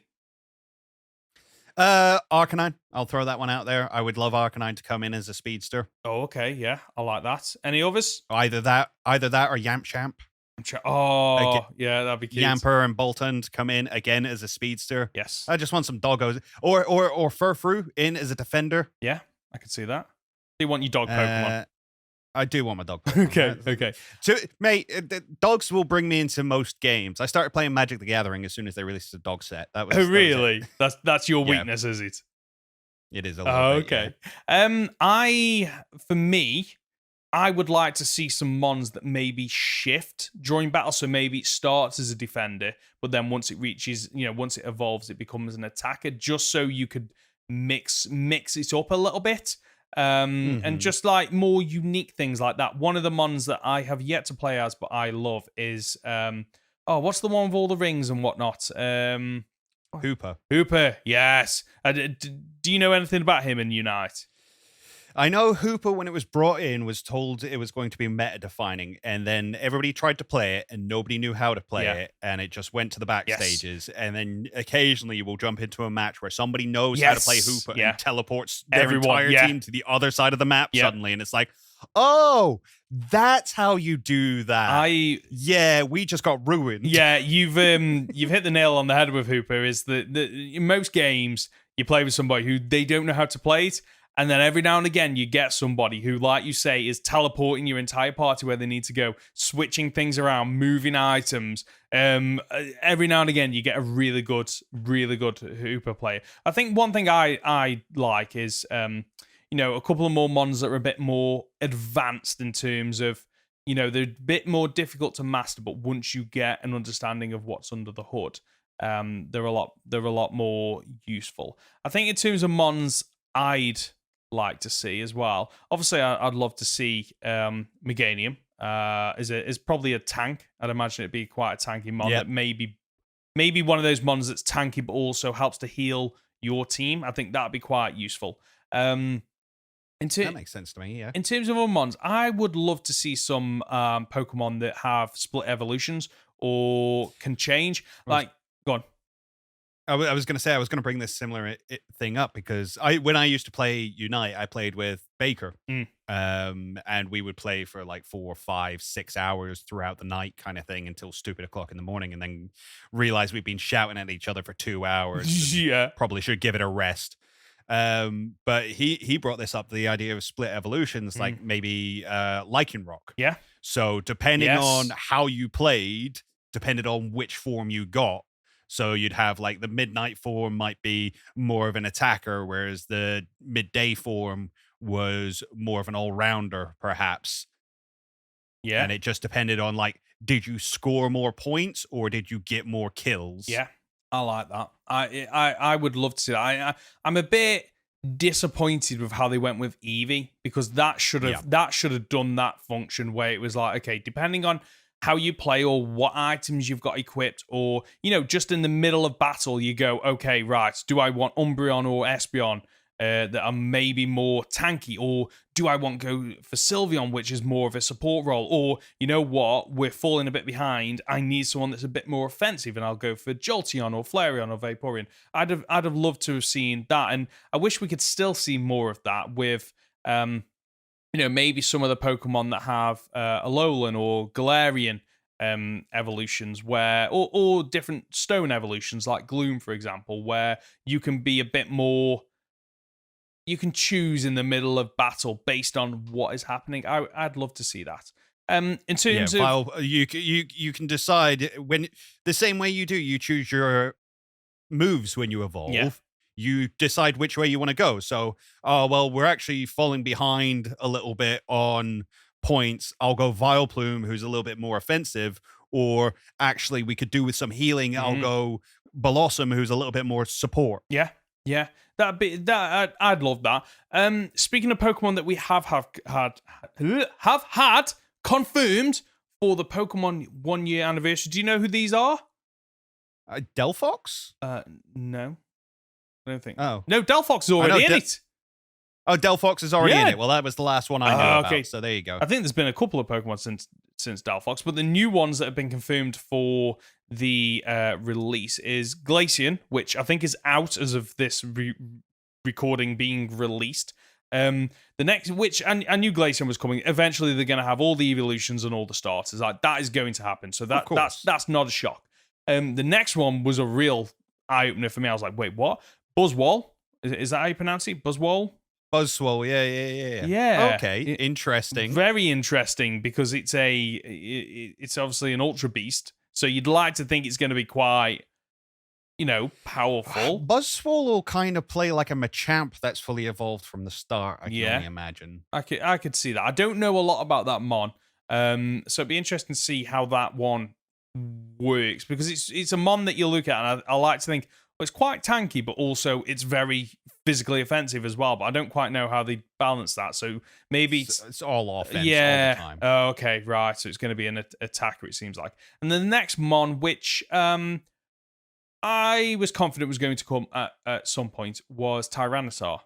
Arcanine. I'll throw that one out there. I would love Arcanine to come in as a speedster. Oh, okay, yeah, I like that. Any others? Either that or Yamchamp. Oh, yeah, that'd be cute. Yamper and Bolton to come in again as a speedster. Yes. I just want some doggos. Or Furfrou in as a defender. Yeah, I can see that. Do you want your dog Pokemon? I do want my dog Pokemon. Okay. So, mate, dogs will bring me into most games. I started playing Magic the Gathering as soon as they released the dog set. Really? That's your weakness, is it? It is a little bit, okay. For me, I would like to see some mons that maybe shift during battle. So maybe it starts as a defender, but then once it reaches, once it evolves, it becomes an attacker, just so you could mix it up a little bit. And just like more unique things like that. One of the mons that I have yet to play as, but I love is, what's the one with all the rings and whatnot? Hooper, yes. Do you know anything about him in Unite? I know Hooper, when it was brought in, was told it was going to be meta-defining, and then everybody tried to play it, and nobody knew how to play it, and it just went to the back stages. And then occasionally you will jump into a match where somebody knows how to play Hooper and teleports their entire team to the other side of the map suddenly, and it's like, oh, that's how you do that. We just got ruined. Yeah, you've hit the nail on the head with Hooper. Is that in most games you play with somebody who they don't know how to play it. And then every now and again, you get somebody who, like you say, is teleporting your entire party where they need to go, switching things around, moving items. Every now and again, you get a really good Hooper player. I think one thing I like is, a couple of more mons that are a bit more advanced in terms of, they're a bit more difficult to master, but once you get an understanding of what's under the hood, they're a lot more useful. I think in terms of mons, I'd like to see as well. Obviously, I'd love to see Meganium is probably a tank. I'd imagine it'd be quite a tanky mon. That maybe one of those mons that's tanky but also helps to heal your team. I think that'd be quite useful. That makes sense to me. Yeah. In terms of other mons, I would love to see some Pokemon that have split evolutions or can change. Go on. I was going to say, I was going to bring this similar thing up because when I used to play Unite, I played with Baker. And we would play for like 4, 5, 6 hours throughout the night kind of thing until stupid o'clock in the morning, and then realize we'd been shouting at each other for 2 hours. Probably should give it a rest. But he brought this up, the idea of split evolutions, like maybe Lycanroc. Yeah. So depending on how you played, depended on which form you got. So you'd have like the midnight form might be more of an attacker, whereas the midday form was more of an all-rounder, perhaps. Yeah. And it just depended on like, did you score more points or did you get more kills? Yeah. I like that. I would love to see that. I'm a bit disappointed with how they went with Eevee, because that should have done that function where it was like, okay, depending on how you play or what items you've got equipped, or just in the middle of battle you go, okay, right, do I want Umbreon or Espeon that are maybe more tanky, or do I want to go for Sylveon, which is more of a support role, or you know what, we're falling a bit behind, I need someone that's a bit more offensive, and I'll go for Jolteon or Flareon or Vaporeon. I'd have loved to have seen that, and I wish we could still see more of that with maybe some of the Pokemon that have Alolan or Galarian evolutions, where or different stone evolutions like Gloom, for example, where you can be a bit more, you can choose in the middle of battle based on what is happening. I'd love to see that. In terms of you can decide when, the same way you choose your moves when you evolve. Yeah. You decide which way you want to go. So, we're actually falling behind a little bit on points. I'll go Vileplume, who's a little bit more offensive, or actually we could do with some healing. I'll go Blossom, who's a little bit more support. Yeah. I'd love that. Speaking of Pokemon that we have had confirmed for the Pokemon 1 year anniversary, do you know who these are? Delphox? No. I don't think. Oh. No, Delphox is already in it. Oh, Delphox is already in it. Well, that was the last one I knew about, okay. So there you go. I think there's been a couple of Pokemon since Delphox, but the new ones that have been confirmed for the release is Glaceon, which I think is out as of this recording being released. The next, which I knew Glaceon was coming. Eventually, they're going to have all the evolutions and all the starters. Like, that is going to happen. So that's not a shock. The next one was a real eye opener for me. I was like, wait, what? Buzzwole? Is that how you pronounce it? Buzzwole? Buzzwole, yeah. Yeah. Okay, interesting. Very interesting, because it's obviously an Ultra Beast, so you'd like to think it's going to be quite, powerful. Buzzwole will kind of play like a Machamp that's fully evolved from the start, I can only imagine. I could see that. I don't know a lot about that mon, so it'd be interesting to see how that one works, because it's a mon that you look at, and I like to think, well, it's quite tanky, but also it's very physically offensive as well. But I don't quite know how they balance that. So maybe it's all offense all the time. Oh, okay, right. So it's going to be an attacker, it seems like. And the next mon, which I was confident was going to come at some point, was Tyrannosaur.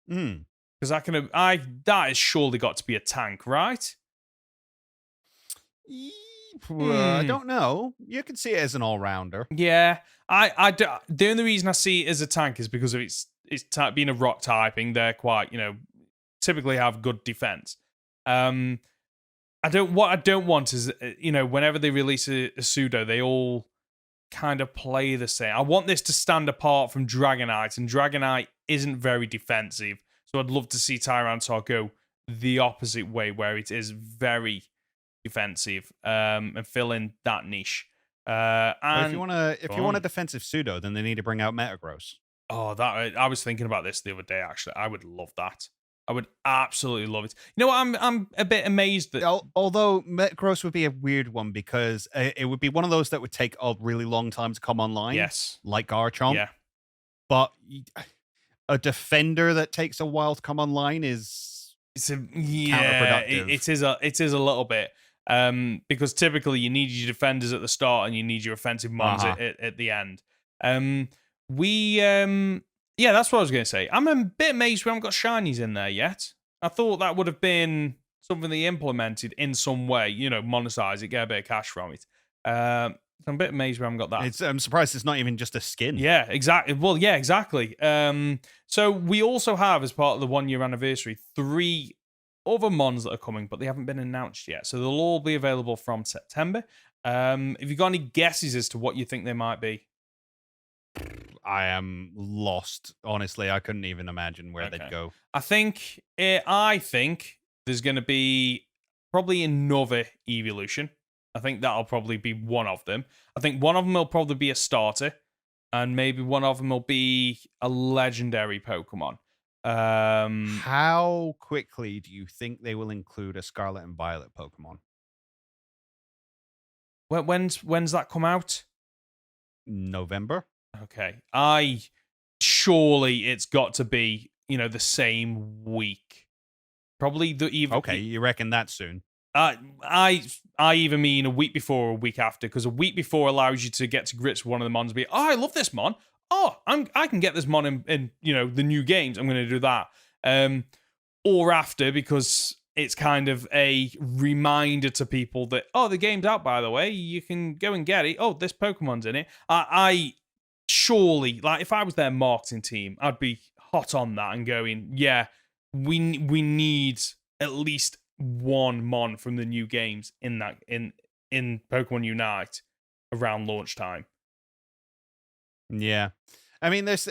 Because that has surely got to be a tank, right? I don't know. You could see it as an all-rounder. Yeah, the only reason I see it as a tank is because of its being a rock typing. They're quite, typically have good defense. What I don't want is, whenever they release a pseudo, they all kind of play the same. I want this to stand apart from Dragonite, and Dragonite isn't very defensive. So I'd love to see Tyranitar go the opposite way, where it is very defensive, and fill in that niche. And if you want a defensive pseudo, then they need to bring out Metagross. Oh, I was thinking about this the other day. Actually, I would love that. I would absolutely love it. You know what? I'm a bit amazed that, although Metagross would be a weird one, because it would be one of those that would take a really long time to come online. Yes, like Garchomp. Yeah, but a defender that takes a while to come online is counterproductive. It is a little bit. Because typically you need your defenders at the start and you need your offensive mons at the end. That's what I was going to say. I'm a bit amazed we haven't got shinies in there yet. I thought that would have been something they implemented in some way, monetize it, get a bit of cash from it. I'm a bit amazed we haven't got that. I'm surprised it's not even just a skin. Yeah, exactly. Well, yeah, exactly. So we also have, as part of the 1 year anniversary, 3 other mons that are coming, but they haven't been announced yet. So they'll all be available from September. Have you got any guesses as to what you think they might be? I am lost. Honestly, I couldn't even imagine where they'd go. I think there's going to be probably another evolution. I think that'll probably be one of them. I think one of them will probably be a starter, and maybe one of them will be a legendary Pokemon. How quickly do you think they will include a Scarlet and Violet Pokemon? When's that come out? November. Okay, I surely it's got to be, the same week. Probably the even. Okay, you reckon that soon? I even mean a week before or a week after, because a week before allows you to get to grips with one of the mons and be, I love this mon. Oh, I can get this mon in the new games. I'm going to do that. Or after, because it's kind of a reminder to people that, the game's out, by the way. You can go and get it. Oh, this Pokemon's in it. I surely, like, if I was their marketing team, I'd be hot on that and going, yeah, we need at least one mon from the new games in Pokemon Unite around launch time. Yeah, I mean, there's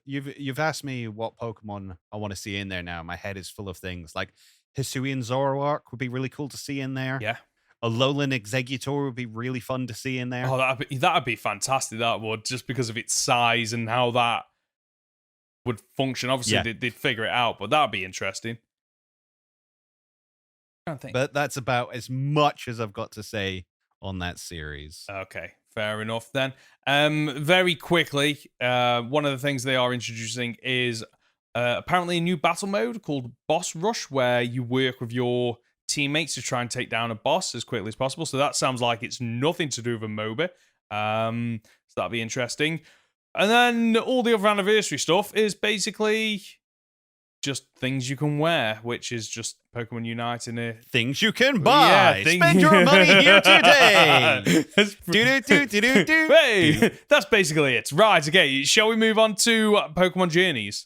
you've asked me what Pokemon I want to see in there now. My head is full of things like Hisuian Zoroark would be really cool to see in there. Yeah, a Alolan Exeggutor would be really fun to see in there. Oh, that'd be fantastic. That would, just because of its size and how that would function. Obviously, they'd figure it out, but that'd be interesting. I don't think. But that's about as much as I've got to say on that series. Okay, fair enough then. Very quickly, one of the things they are introducing is apparently a new battle mode called Boss Rush, where you work with your teammates to try and take down a boss as quickly as possible. So that sounds like it's nothing to do with a MOBA. So that'll be interesting. And then all the other anniversary stuff is basically just things you can wear, which is just Pokemon Unite in a... Things you can buy. Yeah, spend your money here today. Hey, that's basically it. Right, okay. Shall we move on to Pokemon Journeys?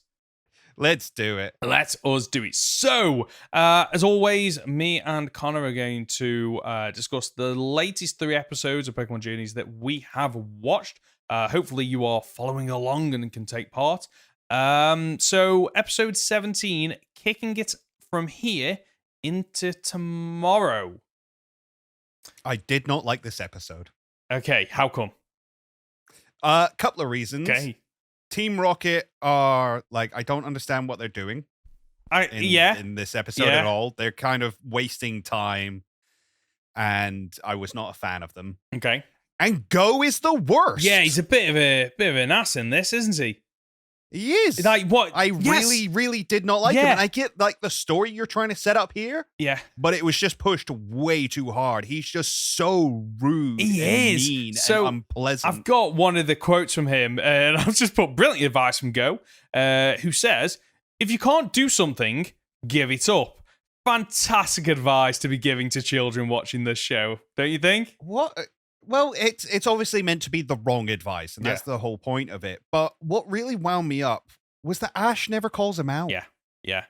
Let's do it. Let us do it. So, as always, me and Conor are going to discuss the latest 3 episodes of Pokemon Journeys that we have watched. Hopefully you are following along and can take part. So episode 17, kicking it from here into tomorrow. I did not like this episode. Okay, how come? Couple of reasons. Okay. Team Rocket are like, I don't understand what they're doing. In this episode at all. They're kind of wasting time, and I was not a fan of them. Okay. And Go is the worst. Yeah, he's a bit of an ass in this, isn't he? He is. Like, what? I really, really did not like him. And I get like the story you're trying to set up here. Yeah. But it was just pushed way too hard. He's just so rude and mean and unpleasant. I've got one of the quotes from him, and I've just put brilliant advice from Go, who says, if you can't do something, give it up. Fantastic advice to be giving to children watching this show, don't you think? What? Well, it's obviously meant to be the wrong advice, and that's the whole point of it. But what really wound me up was that Ash never calls him out. Yeah.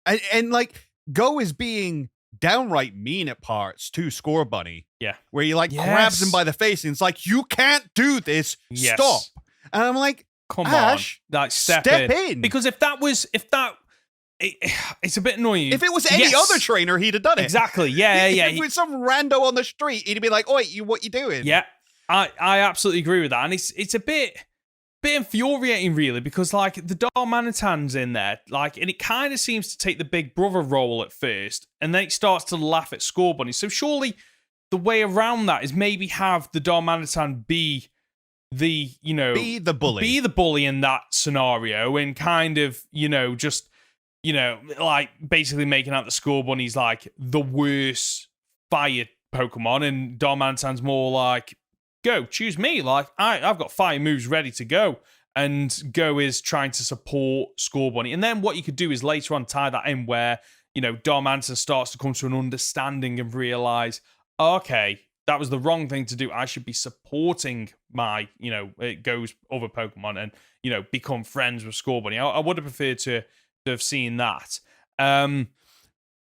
And like, Go is being downright mean at parts to Score Bunny. Yeah. Where he grabs him by the face and it's like, you can't do this. Yes. Stop. And I'm like, come Ash, on. Like, step in. Because it's a bit annoying. If it was any other trainer, he'd have done it. Exactly. Yeah. If it was some rando on the street, he'd be like, "Oi, what you doing?" Yeah, I absolutely agree with that, and it's a bit infuriating, really, because like the Darmanitan's in there, like, and it kind of seems to take the big brother role at first, and then it starts to laugh at Score Bunny. So surely the way around that is maybe have the Darmanitan be the bully in that scenario, and kind of just. Like basically making out the Score Bunny's like the worst fire Pokemon, and Darmanitan's more like, go, choose me. Like, I've got fire moves ready to go. And Go is trying to support Score Bunny. And then what you could do is later on tie that in where, Darmanitan starts to come to an understanding and realize, okay, that was the wrong thing to do. I should be supporting my, Go's other Pokemon and, become friends with Score Bunny. I would have preferred to have seen that.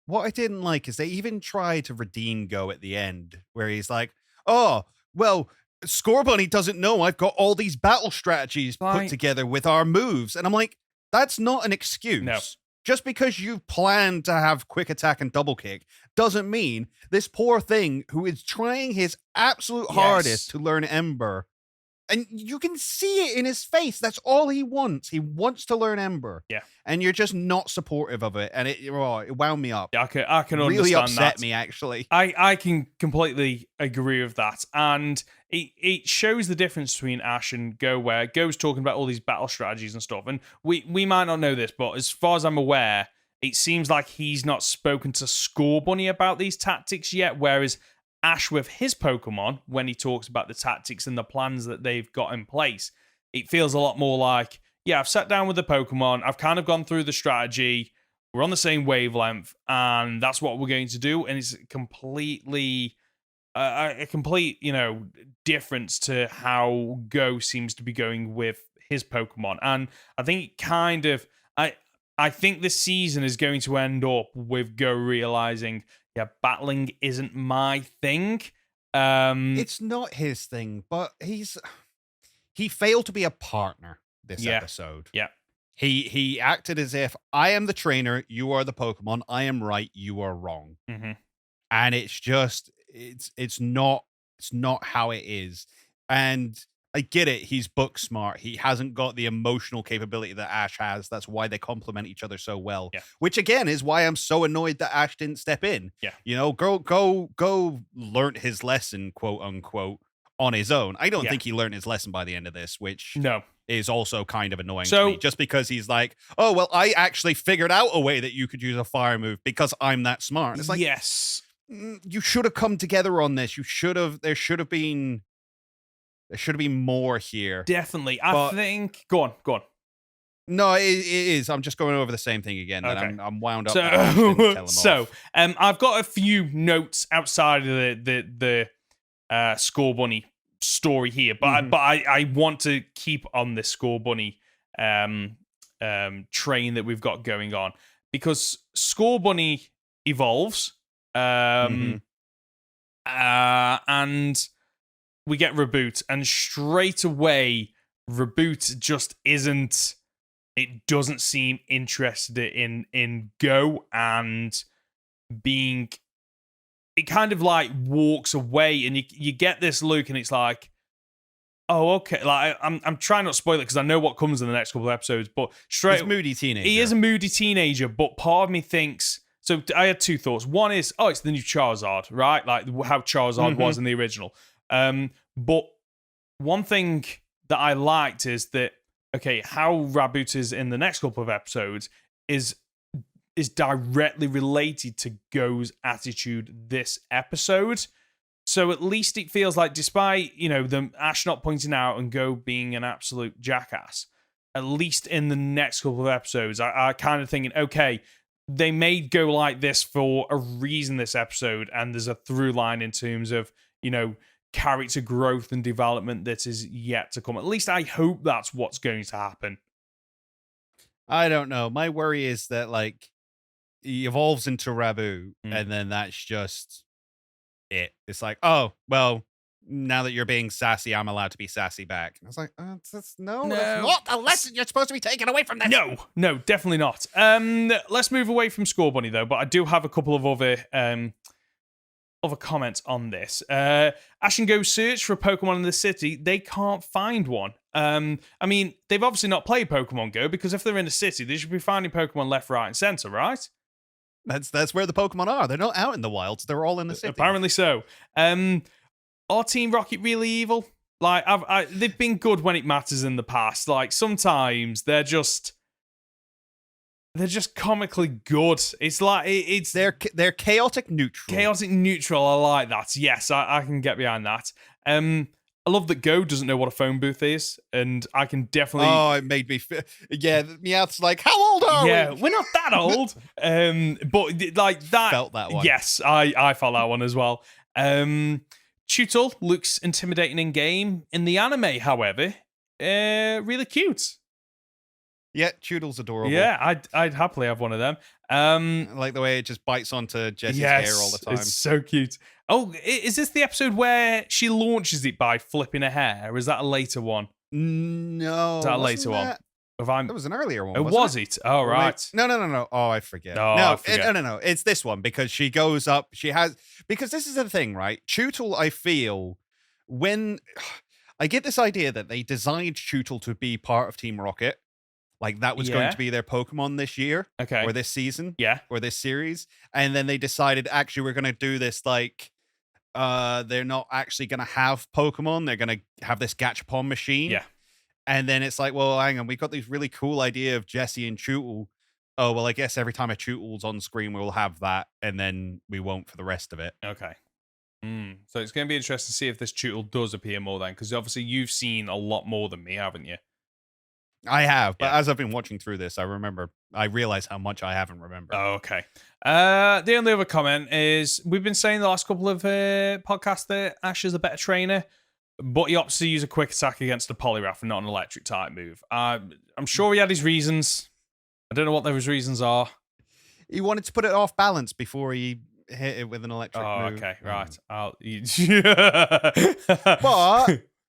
What I didn't like is they even try to redeem Go at the end, where he's like, oh, well, Score Bunny doesn't know I've got all these battle strategies put together with our moves. And I'm like, that's not an excuse. No. Just because you've planned to have quick attack and double kick doesn't mean this poor thing who is trying his absolute hardest to learn Ember And you can see it in his face. That's all he wants. He wants to learn Ember. Yeah. And you're just not supportive of it. And it wound me up. Yeah, I can really understand upset that. me, actually. I can completely agree with that. And it shows the difference between Ash and Go, where Go's talking about all these battle strategies and stuff. And we might not know this, but as far as I'm aware, it seems like he's not spoken to Scorbunny about these tactics yet, whereas Ash with his Pokemon, when he talks about the tactics and the plans that they've got in place, it feels a lot more like, yeah, I've sat down with the Pokemon, I've kind of gone through the strategy, we're on the same wavelength, and that's what we're going to do. And it's completely a complete, difference to how Go seems to be going with his Pokemon. And I think it kind of, I think this season is going to end up with Go realizing, yeah, battling isn't my thing. It's not his thing, but he failed to be a partner this episode. Yeah. He acted as if, I am the trainer, you are the Pokemon, I am right, you are wrong. Mm-hmm. And it's just it's not how it is. And I get it, he's book smart. He hasn't got the emotional capability that Ash has. That's why they complement each other so well. Yeah. Which again is why I'm so annoyed that Ash didn't step in. Yeah. Go learnt his lesson, quote unquote, on his own. I don't think he learned his lesson by the end of this, which is also kind of annoying to me. Just because he's like, oh, well, I actually figured out a way that you could use a fire move because I'm that smart. It's like, yes, you should have come together on this. There should have been more here. Definitely. I think. Go on. No, it is. I'm just going over the same thing again. Okay. And I'm wound up. I've got a few notes outside of the Scorbunny story here, but I want to keep on this Scorbunny train that we've got going on, because Scorbunny evolves, and we get Reboot, and straight away Reboot just isn't. It doesn't seem interested in Go, and being. It kind of like walks away, and you get this look, and it's like, oh, okay. Like I'm trying not to spoil it because I know what comes in the next couple of episodes. But he's a moody teenager. He is a moody teenager, but part of me thinks. So I had two thoughts. One is, oh, it's the new Charizard, right? Like how Charizard was in the original. But one thing that I liked is that, okay, how Raboot is in the next couple of episodes is directly related to Go's attitude this episode. So at least it feels like, despite, the Ash not pointing out and Go being an absolute jackass, at least in the next couple of episodes, I kind of thinking, okay, they made Go like this for a reason this episode, and there's a through line in terms of, character growth and development that is yet to come. At least I hope that's what's going to happen. I don't know. My worry is that, like, he evolves into Raboot, and then that's just it. It's like, oh, well, now that you're being sassy, I'm allowed to be sassy back. I was like, that's not the lesson you're supposed to be taking away from this. No, definitely not. Let's move away from Scorbunny, though, but I do have a couple of other comments on this. Ash and Go search for a Pokemon in the city. They can't find one. I mean, they've obviously not played Pokemon Go, because if they're in a city, they should be finding Pokemon left, right, and center, right? That's where the Pokemon are. They're not out in the wilds. They're all in the city. Apparently so. Are Team Rocket really evil? Like, they've been good when it matters in the past. Like, sometimes they're just comically good. It's like they're chaotic neutral. Chaotic neutral. I like that. Yes, I can get behind that. I love that Go doesn't know what a phone booth is, and I can definitely. Oh, it made me. Meowth's like, how old are we? Yeah, we're not that old. But like that. Felt that one. Yes, I felt that one as well. Chutel looks intimidating in game. In the anime, however, really cute. Yeah, Chutel's adorable. Yeah, I'd happily have one of them. I like the way it just bites onto Jessie's hair all the time. It's so cute. Oh, is this the episode where she launches it by flipping her hair? Or is that a later one? No. Is that a later one? That was an earlier one. Was it? Oh, right. No. Oh, I forget. I forget. No. It's this one, because she goes up. Because this is the thing, right? Chutel, I feel, when I get this idea that they designed Chewtle to be part of Team Rocket. Like that was going to be their Pokemon this year. Okay. Or this season. Yeah. Or this series. And then they decided, actually, we're going to do this like, they're not actually going to have Pokemon. They're going to have this Gachapon machine. Yeah. And then it's like, well, hang on, we got this really cool idea of Jessie and Chewtle. Oh, well, I guess every time a Chewtle's on screen, we'll have that, and then we won't for the rest of it. Okay. So it's going to be interesting to see if this Chewtle does appear more then, because obviously you've seen a lot more than me, haven't you? I have, but as I've been watching through this, I realize how much I haven't remembered. Oh, okay. The only other comment is we've been saying the last couple of podcasts that Ash is a better trainer, but he opts to use a quick attack against a Poliwrath and not an electric type move. I'm sure he had his reasons. I don't know what those reasons are. He wanted to put it off balance before he hit it with an electric move. Okay, right. But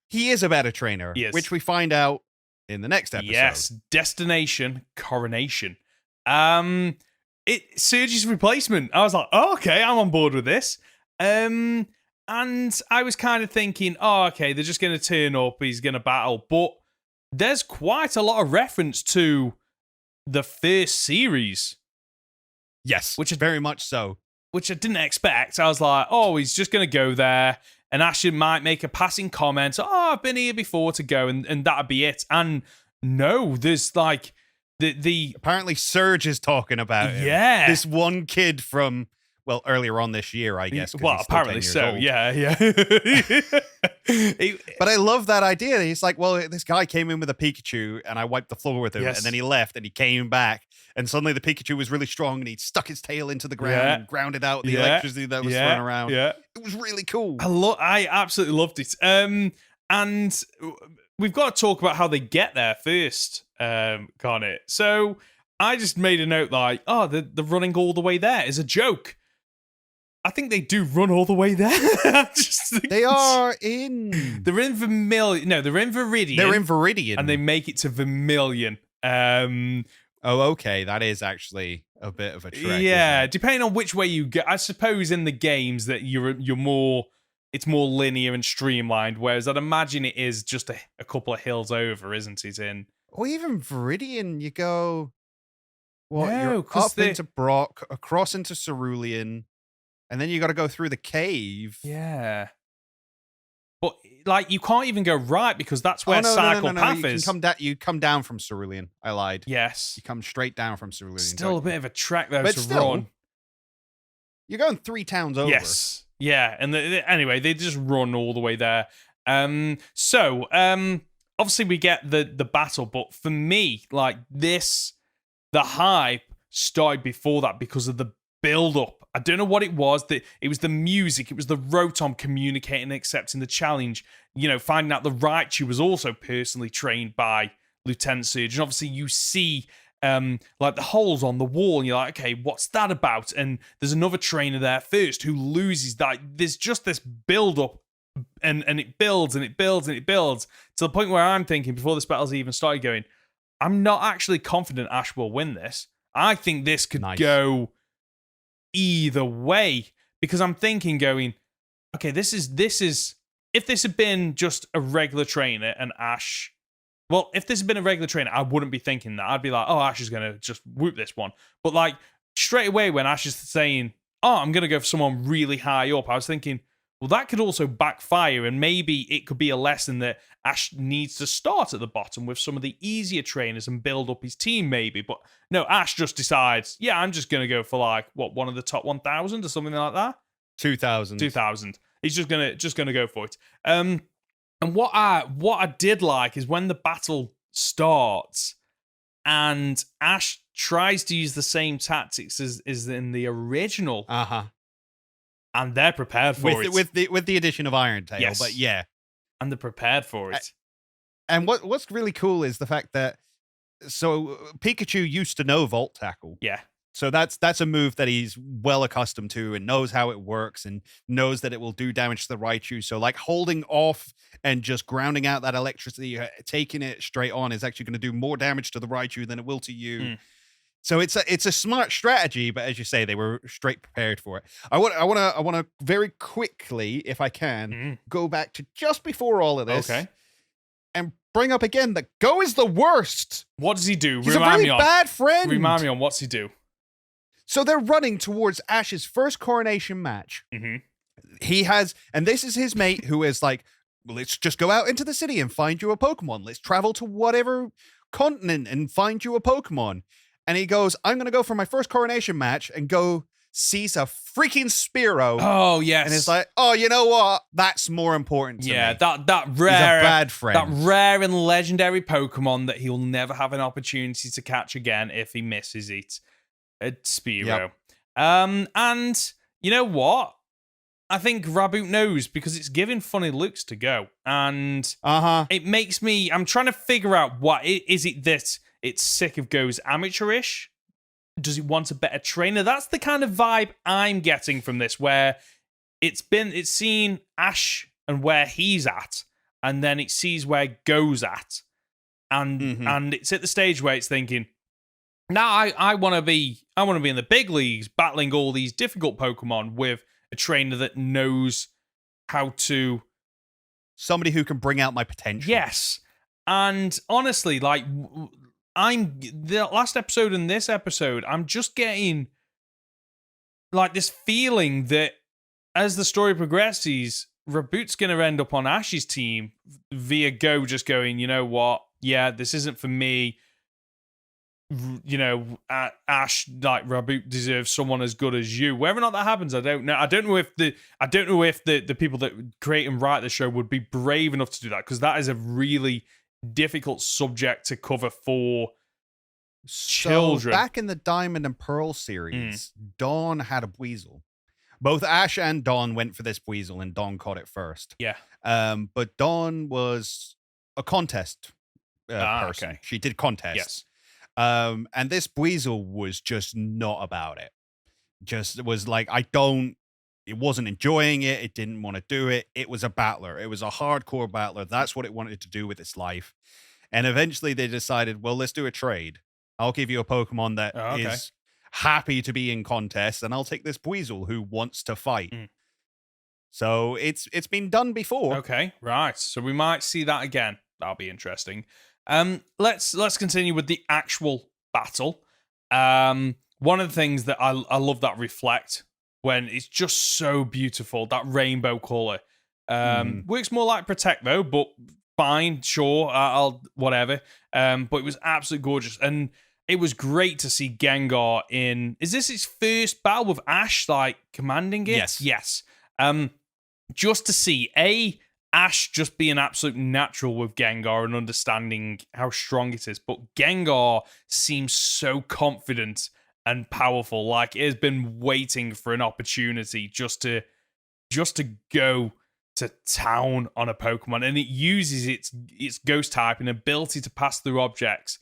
he is a better trainer, which we find out in the next episode. Yes, Destination Coronation. Surge's replacement. I was like, oh, okay, I'm on board with this. And I was kind of thinking, oh, okay, they're just going to turn up, he's going to battle. But there's quite a lot of reference to the first series. Yes, which is very much so. Which I didn't expect. I was like, oh, he's just going to go there, and Ashley might make a passing comment, oh, I've been here before to go, and that'd be it. And no, there's like, the apparently Surge is talking about him. Yeah. This one kid from, well, earlier on this year, I guess. Well, apparently so, old. yeah. But I love that idea. He's like, well, this guy came in with a Pikachu, and I wiped the floor with him, and then he left, and he came back, and suddenly the Pikachu was really strong, and he stuck his tail into the ground and grounded out the electricity that was thrown around. Yeah. It was really cool. I absolutely loved it. And we've got to talk about how they get there first, Conor. So I just made a note like, oh, the running all the way there is a joke. I think they do run all the way there. They are in... They're in Vermilion. No, they're in Viridian. They're in Viridian. And they make it to Vermilion. Oh, okay. That is actually a bit of a trek. Yeah, depending on which way you go. I suppose in the games that you're more... It's more linear and streamlined, whereas I'd imagine it is just a couple of hills over, isn't it? Or even Viridian, you go... What? No, you're up into Brock, across into Cerulean... And then you got to go through the cave. Yeah. But, like, you can't even go right because that's where Cycle Path is. You come down from Cerulean. I lied. Yes. You come straight down from Cerulean. Still a bit of a trek, though, to run. You're going 3 towns over. Yes. Yeah. And anyway, they just run all the way there. So, obviously we get the battle, but for me, like, the hype started before that because of the build-up. I don't know what it was. It was the music. It was the Rotom communicating and accepting the challenge. You know, finding out the Raichu was also personally trained by Lieutenant Surge. And obviously you see like the holes on the wall. And you're like, okay, what's that about? And there's another trainer there first who loses that. There's just this build-up. And it builds and it builds and it builds to the point where I'm thinking, before this battle's even started, going, I'm not actually confident Ash will win this. I think this could go either way, because I'm thinking going, okay, this is if this had been just a regular trainer and Ash, well, if this had been a regular trainer, I wouldn't be thinking that. I'd be like, oh, Ash is going to just whoop this one. But like straight away when Ash is saying, oh, I'm going to go for someone really high up, I was thinking, well, that could also backfire, and maybe it could be a lesson that Ash needs to start at the bottom with some of the easier trainers and build up his team, maybe. But no, Ash just decides, yeah, I'm just going to go for like, one of the top 1,000 or something like that? 2,000. 2,000. He's just gonna go for it. And what I did like is when the battle starts and Ash tries to use the same tactics as in the original. Uh-huh. And they're prepared for it. With the addition of Iron Tail, yes. But yeah. And they're prepared for it. And what's really cool is the fact that Pikachu used to know Volt Tackle. Yeah. So that's a move that he's well accustomed to and knows how it works and knows that it will do damage to the Raichu. So like holding off and just grounding out that electricity, taking it straight on is actually going to do more damage to the Raichu than it will to you. Mm. So it's a smart strategy, but as you say, they were straight prepared for it. I want to very quickly, if I can, go back to just before all of this. Okay. bring up again that Go is the worst. What does he do? He's a really bad friend. Remind me on what's he do? So they're running towards Ash's first coronation match. Mm-hmm. He has, and this is his mate who is like, let's just go out into the city and find you a Pokemon. Let's travel to whatever continent and find you a Pokemon. And he goes, I'm going to go for my first coronation match, and Go sees a freaking Spearow. Oh, yes. And it's like, oh, you know what? That's more important to me. That rare, he's a bad friend. That rare and legendary Pokemon that he'll never have an opportunity to catch again if he misses it. It's Spearow. Yep. And you know what? I think Raboot knows because it's giving funny looks to Go. And it makes me... I'm trying to figure out what... Is it that it's sick of Go's amateurish? Does it want a better trainer? That's the kind of vibe I'm getting from this, where it's seen Ash and where he's at, and then it sees where Go's at. And it's at the stage where it's thinking, now I want to be in the big leagues, battling all these difficult Pokemon with a trainer that knows how to... Somebody who can bring out my potential. Yes. And honestly, like, the last episode and this episode, I'm just getting, like, this feeling that as the story progresses, Raboot's going to end up on Ash's team via Go just going, you know what? Yeah, this isn't for me. You know, Ash, like, Raboot deserves someone as good as you. Whether or not that happens, I don't know. I don't know if the people that create and write the show would be brave enough to do that, because that is a really difficult subject to cover for children. So back in the Diamond and Pearl series, Dawn had a Weasel. Both Ash and Dawn went for this Weasel, and Dawn caught it first. Yeah. But Dawn was a contest person. Okay. She did contests. Yes. And this Weasel was just not about it. Just was like, it wasn't enjoying it. It didn't want to do it. It was a battler. It was a hardcore battler. That's what it wanted to do with its life. And eventually they decided, well, let's do a trade. I'll give you a Pokemon that is happy to be in contests, and I'll take this Weasel who wants to fight. So it's been done before. Okay, right. So we might see that again. That'll be interesting. Let's continue with the actual battle. One of the things that I love that reflect when it's just so beautiful, that rainbow color. Works more like Protect though, but fine, sure, I'll whatever. But it was absolutely gorgeous, and it was great to see Gengar in. Is this his first battle with Ash, like commanding it? Yes. Just to see Ash just be an absolute natural with Gengar and understanding how strong it is. But Gengar seems so confident and powerful. Like it has been waiting for an opportunity just to go to town on a Pokemon. And it uses its ghost type and ability to pass through objects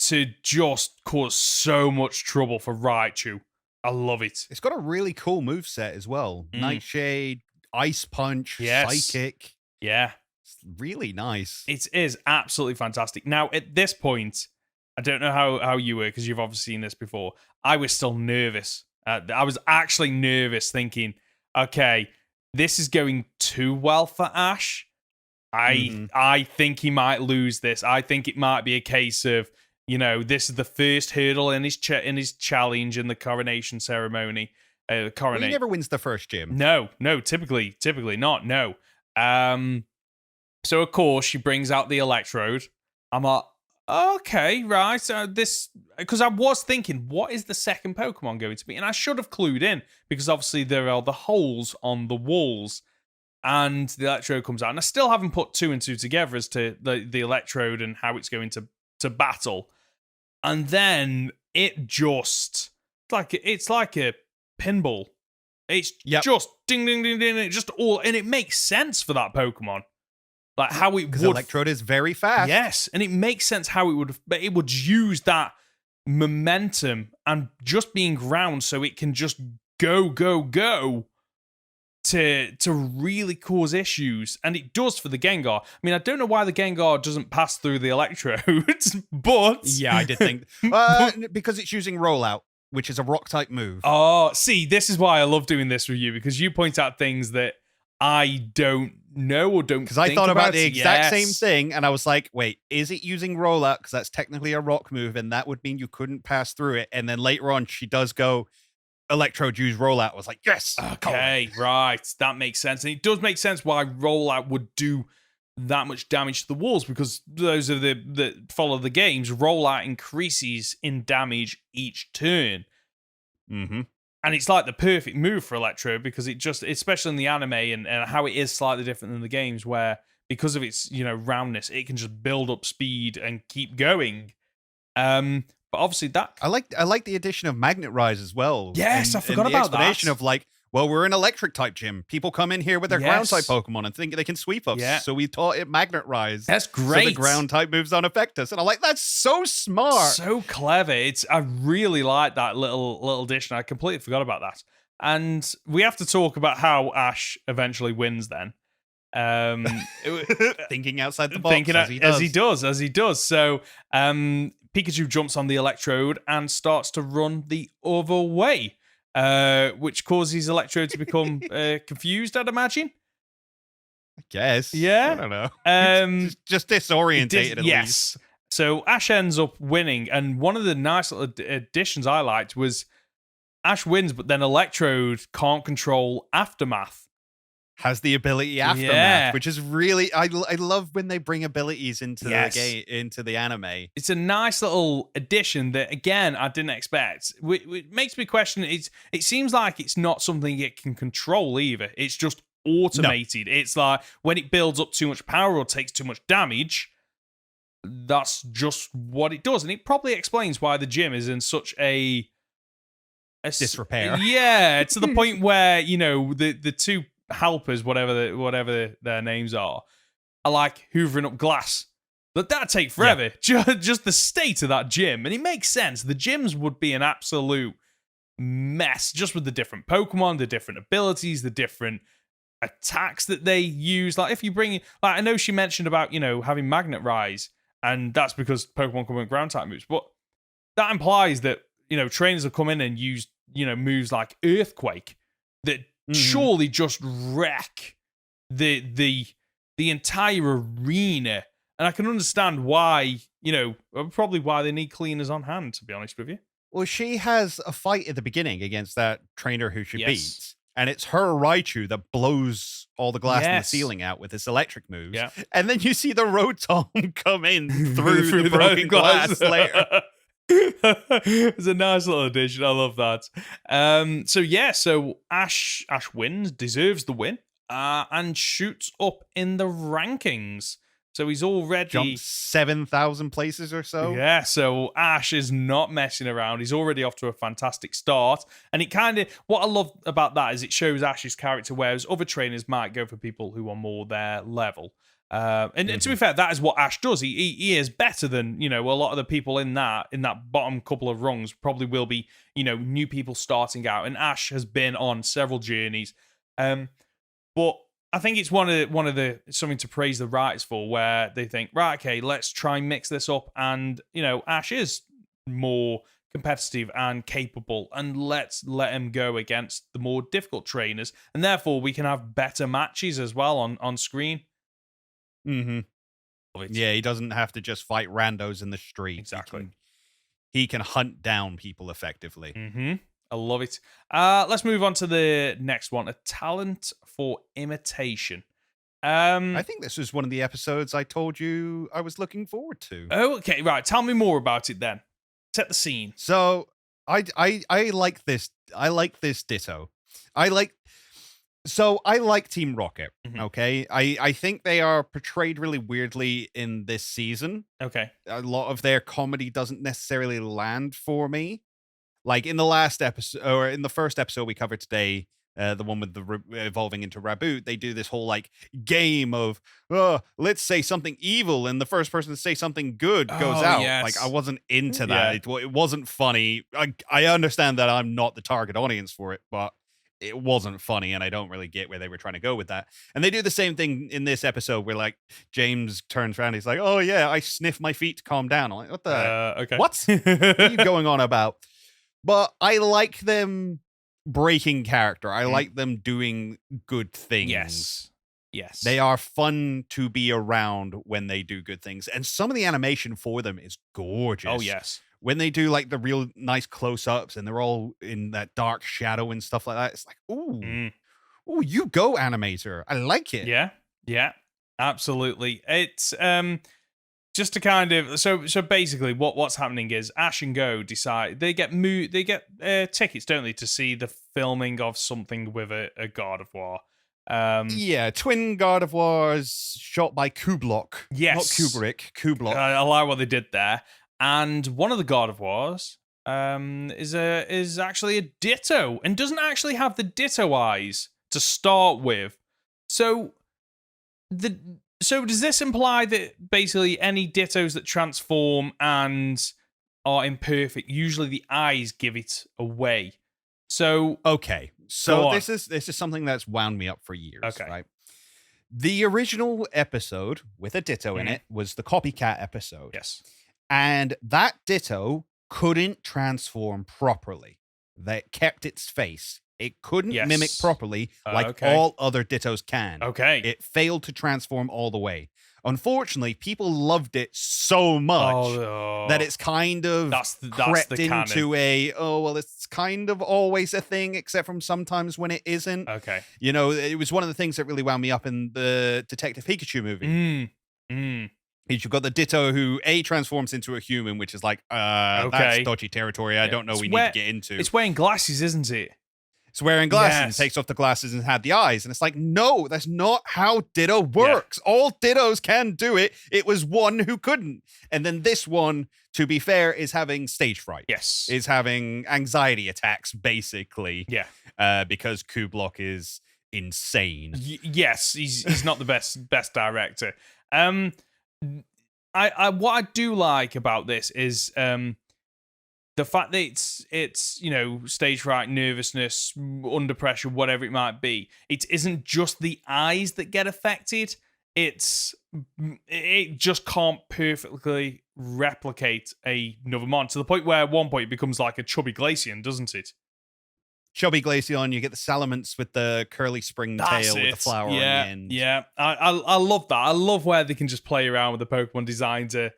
to just cause so much trouble for Raichu. I love it. It's got a really cool moveset as well. Nightshade, Ice Punch, Psychic. Yeah. It's really nice. It is absolutely fantastic. Now, at this point, I don't know how you were, because you've obviously seen this before. I was still nervous. I was actually nervous, thinking, okay, this is going too well for Ash. I think he might lose this. I think it might be a case of, you know, this is the first hurdle in his challenge in the coronation ceremony. Well, he never wins the first gym. No, typically not. No. So of course she brings out the Electrode. I'm like, okay, right. This, because I was thinking, what is the second Pokemon going to be? And I should have clued in, because obviously there are the holes on the walls, and the Electrode comes out. And I still haven't put two and two together as to the Electrode and how it's going to battle. And then it just it's like a pinball. It's just ding ding ding ding. It just all, and it makes sense for that Pokemon, like how it would. Electrode is very fast. Yes, and it makes sense how it would use that momentum and just being ground, so it can just go to really cause issues, and it does for the Gengar. I mean, I don't know why the Gengar doesn't pass through the Electrode, but yeah, I did think because it's using Rollout, which is a rock type move. Oh, see, this is why I love doing this with you, because you point out things that I don't know or don't Because I think thought about the it. exact same Yes. thing, and I was like, wait, is it using rollout? Because that's technically a rock move, and that would mean you couldn't pass through it. And then later on, she does go, Electrode use rollout. I was like, yes. Okay, right. That makes sense. And it does make sense why rollout would do that much damage to the walls, because those of the that follow the games, rollout increases in damage each turn. Mm-hmm. And it's like the perfect move for Electrode, because it just, especially in the anime and how it is slightly different than the games, where because of its, roundness, it can just build up speed and keep going. But obviously that I like the addition of Magnet Rise as well. Yes, I forgot the about explanation that. of like, well, we're an electric type gym. People come in here with their ground type Yes. Pokemon and think they can sweep us. Yeah. So we taught it Magnet Rise. That's So the great. ground type moves don't affect us. And I'm like, that's so smart. So clever. I really like that little addition. I completely forgot about that. And we have to talk about how Ash eventually wins then. Thinking outside the box, Thinking as he does. So Pikachu jumps on the Electrode and starts to run the other way, which causes Electrode to become confused, I'd imagine. I guess. Yeah. I don't know. Just disorientated at yes. least. So Ash ends up winning, and one of the nice little additions I liked was Ash wins, but then Electrode can't control Aftermath. Has the ability Aftermath, which is really I love when they bring abilities into the game, into the anime. It's a nice little addition that, again, I didn't expect. It makes me question. It seems like it's not something it can control either. It's just automated. No. It's like when it builds up too much power or takes too much damage, that's just what it does, and it probably explains why the gym is in such a disrepair. Yeah, to the point where the two helpers, whatever their names are like hoovering up glass. But that'd take forever. Yeah. Just the state of that gym. And it makes sense. The gyms would be an absolute mess, just with the different Pokemon, the different abilities, the different attacks that they use. Like if you bring, like I know she mentioned about, having Magnet Rise, and that's because Pokemon come with ground type moves. But that implies that, trainers will come in and use, moves like Earthquake that surely just wreck the entire arena. And I can understand why, probably why they need cleaners on hand, to be honest with you. Well, she has a fight at the beginning against that trainer who she beats. And it's her Raichu that blows all the glass in the ceiling out with its electric moves. Yeah. And then you see the Rotom come in through the broken glass later. It's a nice little addition. I love that. So Ash wins, deserves the win, and shoots up in the rankings. So he's already jumped 7,000 places or so. Yeah, so Ash is not messing around. He's already off to a fantastic start. And it kind of, what I love about that is it shows Ash's character, whereas other trainers might go for people who are more their level. And to be fair, that is what Ash does. He is better than, a lot of the people in that bottom couple of rungs probably will be, new people starting out. And Ash has been on several journeys. But I think it's one of the something to praise the writers for, where they think, right, okay, let's try and mix this up, and Ash is more competitive and capable, and let's let him go against the more difficult trainers, and therefore we can have better matches as well on screen. Mm-hmm. Yeah, he doesn't have to just fight randos in the street. Exactly. He can hunt down people effectively. Mm-hmm. I love it. Let's move on to the next one. A talent for imitation. I think this was one of the episodes I told you I was looking forward to. Oh, okay. Right. Tell me more about it then. Set the scene. So I like this. I like this ditto. I like Team Rocket. Mm-hmm. Okay. I think they are portrayed really weirdly in this season. Okay. A lot of their comedy doesn't necessarily land for me. Like in the last episode, or in the first episode we covered today, the one with the evolving into Raboot, they do this whole like game of, let's say something evil, and the first person to say something good goes out. Yes. Like I wasn't into that. Yeah. It wasn't funny. I understand that I'm not the target audience for it, but it wasn't funny, and I don't really get where they were trying to go with that. And they do the same thing in this episode where like James turns around, he's like, oh yeah, I sniff my feet to calm down. I'm like, what the? Okay. What are you going on about? But I like them breaking character. I like them doing good things. Yes. They are fun to be around when they do good things. And some of the animation for them is gorgeous. Oh, yes. When they do like the real nice close-ups and they're all in that dark shadow and stuff like that, it's like, ooh, you go, animator. I like it. Yeah, absolutely. It's just to kind of so basically what's happening is Ash and Go decide they get tickets, don't they, to see the filming of something with a God of War. Twin God of Wars shot by Kublok. Yes. Not Kubrick, Kublok. I like what they did there. And one of the God of Wars is actually a Ditto and doesn't actually have the Ditto eyes to start with. So does this imply that basically any Dittos that transform and are imperfect, usually the eyes give it away? So okay. So this is something that's wound me up for years. Okay. Right. The original episode with a Ditto in it was the copycat episode. Yes. And that Ditto couldn't transform properly. That kept its face. It couldn't mimic properly like all other Dittos can. Okay. It failed to transform all the way. Unfortunately, people loved it so much that it's kind of crept into it's kind of always a thing, except from sometimes when it isn't. Okay. You know, it was one of the things that really wound me up in the Detective Pikachu movie. You've got the Ditto who transforms into a human, which is like, that's dodgy territory. I don't know we need to get into. It's wearing glasses, isn't it? It's wearing glasses and takes off the glasses and had the eyes. And it's like, no, that's not how Ditto works. Yeah. All Dittos can do it. It was one who couldn't. And then this one, to be fair, is having stage fright. Yes. Is having anxiety attacks, basically. Yeah. Because Kublok is insane. Yes, he's not the best director. What I do like about this is the fact that it's stage fright, nervousness, under pressure, whatever it might be. It isn't just the eyes that get affected. It just can't perfectly replicate another mon to the point where at one point it becomes like a chubby Glaceon, doesn't it? Chubby Glaceon, you get the Salamence with the curly spring tail with the flower on the end. Yeah, I love that. I love where they can just play around with the Pokemon designs a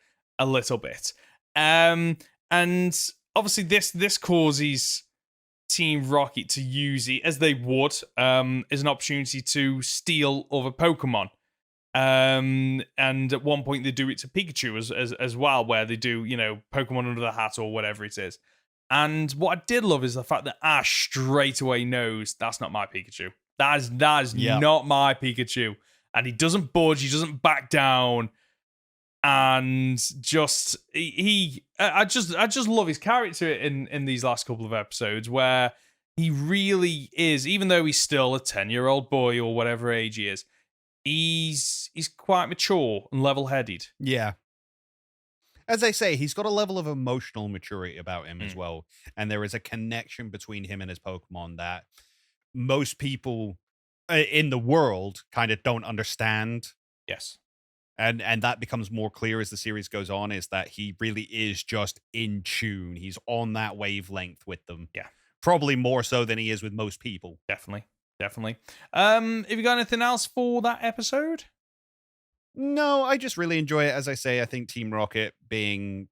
little bit. And obviously this causes Team Rocket to use it, as they would, as an opportunity to steal other Pokemon. And at one point they do it to Pikachu as well, where they do, Pokemon under the hat or whatever it is. And what I did love is the fact that Ash straight away knows that's not my Pikachu. That is not my Pikachu. And he doesn't budge, he doesn't back down. And just I just love his character in these last couple of episodes, where he really is, even though he's still a 10-year-old boy or whatever age he is, he's quite mature and level-headed. Yeah. As I say, he's got a level of emotional maturity about him as well. And there is a connection between him and his Pokemon that most people in the world kind of don't understand. Yes. And that becomes more clear as the series goes on, is that he really is just in tune. He's on that wavelength with them. Yeah. Probably more so than he is with most people. Definitely. Have you got anything else for that episode? No, I just really enjoy it. As I say, I think Team Rocket being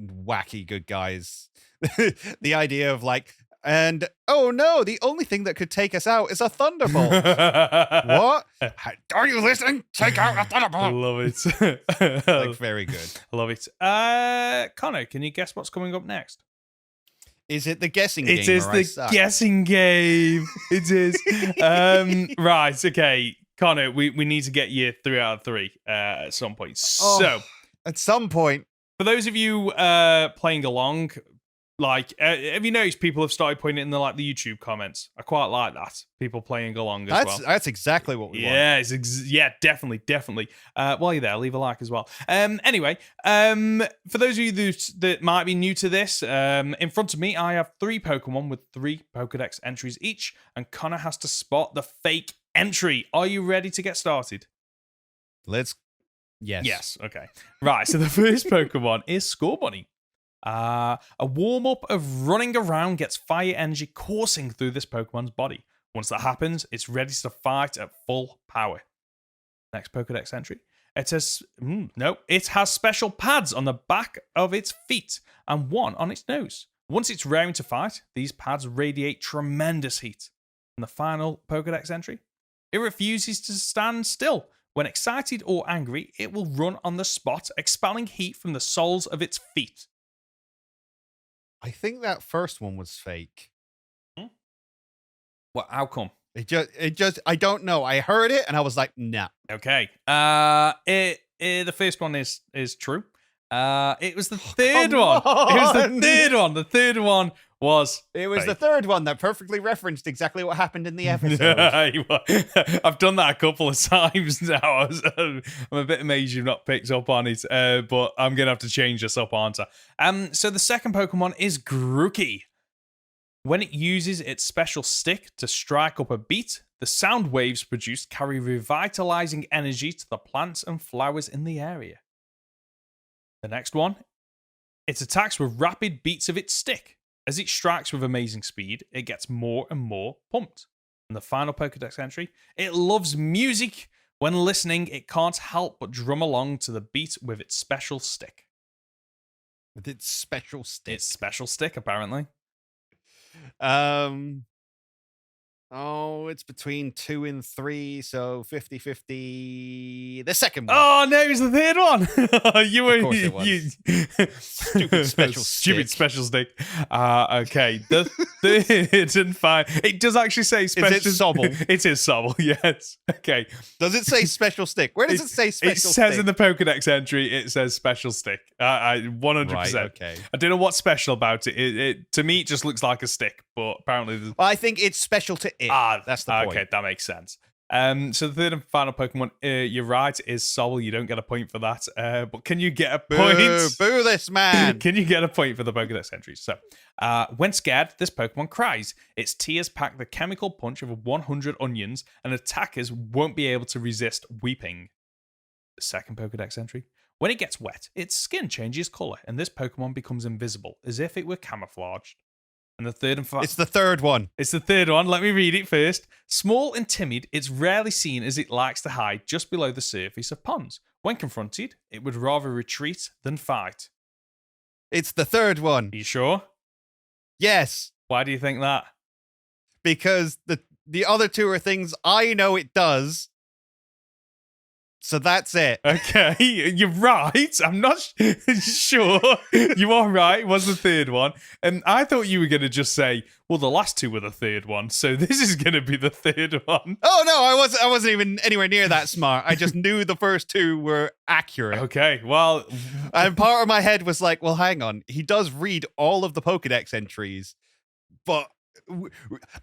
wacky good guys. The idea of like, and oh no, the only thing that could take us out is a thunderbolt. What? Are you listening? Take out a thunderbolt. I love it. Like, very good. I love it. Connor, can you guess what's coming up next? Is it the guessing game? It is the guessing game. It is. Right, okay. Connor, we need to get you 3 out of 3 at some point. So, at some point, for those of you playing along, like, have you noticed people have started putting it in the YouTube comments? I quite like that. People playing along as well. That's exactly what we want. Yeah, definitely. While you're there, leave a like as well. Anyway, for those of you that might be new to this, in front of me, I have 3 Pokemon with 3 Pokedex entries each, and Connor has to spot the fake entry. Are you ready to get started? Yes. Yes, okay. Right, so the first Pokemon is Scorbunny. A warm-up of running around gets fire energy coursing through this Pokemon's body. Once that happens, it's ready to fight at full power. Next Pokedex entry. It has special pads on the back of its feet and one on its nose. Once it's raring to fight, these pads radiate tremendous heat. And the final Pokedex entry. It refuses to stand still. When excited or angry, it will run on the spot, expelling heat from the soles of its feet. I think that first one was fake. What? How come? It just, I don't know. I heard it and I was like, nah. Okay. The first one is true. It was the third one. It was the third one. The third one was. It was fake. the third one that perfectly referenced exactly what happened in the episode. I've done that a couple of times now. I'm a bit amazed you've not picked up on it, but I'm gonna have to change this up, aren't I? So the second Pokemon is Grookey. When it uses its special stick to strike up a beat, the sound waves produced carry revitalizing energy to the plants and flowers in the area. The next one, it attacks with rapid beats of its stick. As it strikes with amazing speed, it gets more and more pumped. And the final Pokedex entry, it loves music. When listening, it can't help but drum along to the beat with its special stick. With its special stick? Its special stick, apparently. It's between 2 and 3, so 50-50. The second one. Oh no, it was the third one. You were, of course it was. Stupid special Stupid special stick. Okay, the third and final. It does actually say special. Is it Sobble? It is Sobble. Yes. Okay. Does it say special stick? Where does it say special stick? It says in the Pokedex entry, it says special stick. 100%. Right, okay. I don't know what's special about it. It to me, it just looks like a stick, but apparently, well, I think it's special to it. That's the point. Okay, that makes sense. So the third and final Pokemon, you're right, is Sobble. You don't get a point for that. But can you get a point? Boo this man. Can you get a point for the Pokedex entries? So, when scared, this Pokemon cries. Its tears pack the chemical punch of 100 onions, and attackers won't be able to resist weeping. The second Pokedex entry. When it gets wet, its skin changes color, and this Pokemon becomes invisible, as if it were camouflaged. And the third and final. It's the third one. It's the third one. Let me read it first. Small and timid, it's rarely seen as it likes to hide just below the surface of ponds. When confronted, it would rather retreat than fight. It's the third one. Are you sure? Yes. Why do you think that? Because the other two are things I know it does. So that's it. Okay, you're right. I'm not sure. You are right. It was the third one. And I thought you were going to just say, well, the last two were the third one, so this is going to be the third one. Oh, no, I wasn't even anywhere near that smart. I just knew the first two were accurate. Okay, well... And part of my head was like, well, hang on. He does read all of the Pokedex entries, but...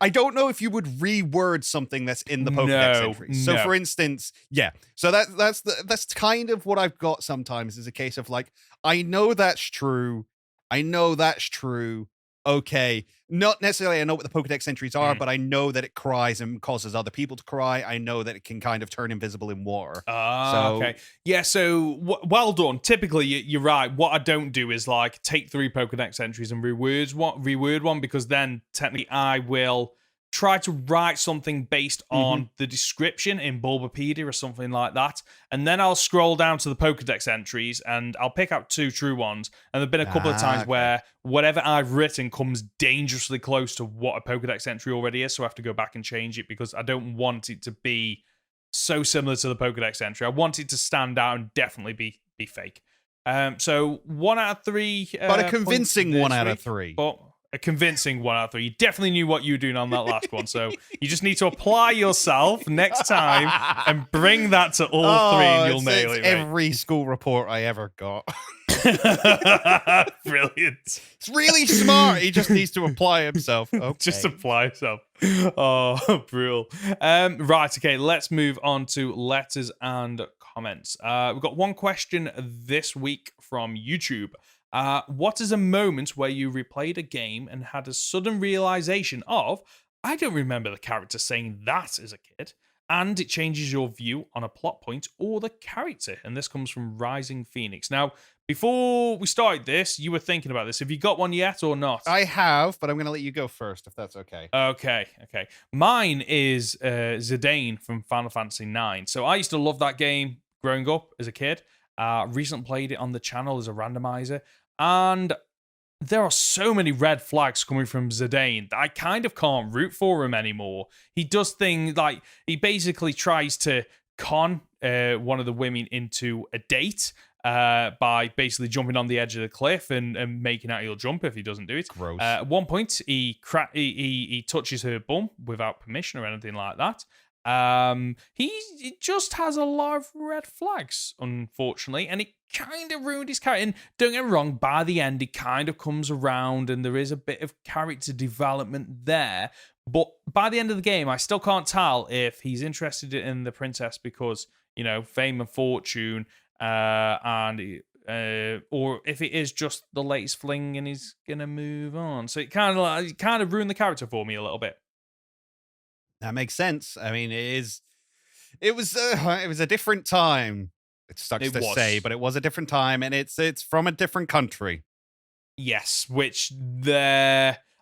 I don't know if you would reword something that's in the Pokedex entries. So, for instance, yeah. So that's kind of what I've got sometimes is a case of like, I know that's true. Okay. Not necessarily I know what the Pokedex entries are, but I know that it cries and causes other people to cry. I know that it can kind of turn invisible in water. Okay. Yeah, so well done. Typically, you're right. What I don't do is like take 3 Pokedex entries and reword one because then technically I will try to write something based on the description in Bulbapedia or something like that. And then I'll scroll down to the Pokedex entries and I'll pick out 2 true ones. And there've been a couple of times where whatever I've written comes dangerously close to what a Pokedex entry already is. So I have to go back and change it because I don't want it to be so similar to the Pokedex entry. I want it to stand out and definitely be fake. So 1 out of 3. But a convincing 1 out of 3. But a convincing 1 out of 3. You definitely knew what you were doing on that last one. So you just need to apply yourself next time and bring that to all 3 and you'll nail it. Every school report I ever got. Brilliant. It's really smart. He just needs to apply himself. Okay. Just apply himself. Oh, brutal. Right, okay, let's move on to letters and comments. We've got one question this week from YouTube. What is a moment where you replayed a game and had a sudden realization of, I don't remember the character saying that as a kid, and it changes your view on a plot point or the character? And this comes from Rising Phoenix. Now, before we started this, you were thinking about this. Have you got one yet or not? I have, but I'm going to let you go first, if that's okay. Okay. Mine is Zidane from Final Fantasy IX. So I used to love that game growing up as a kid. Recently played it on the channel as a randomizer. And there are so many red flags coming from Zidane that I kind of can't root for him anymore. He does things like, he basically tries to con one of the women into a date by basically jumping on the edge of the cliff and making out he'll jump if he doesn't do it. Gross. At one point, he touches her bum without permission or anything like that. He just has a lot of red flags, unfortunately, and it kind of ruined his character. And don't get me wrong, by the end, he kind of comes around, and there is a bit of character development there. But by the end of the game, I still can't tell if he's interested in the princess because, you know, fame and fortune, or if it is just the latest fling and he's gonna move on. So it kind of ruined the character for me a little bit. That makes sense. I mean, it was a different time. It sucks to say, but it was a different time, and it's from a different country. Yes, which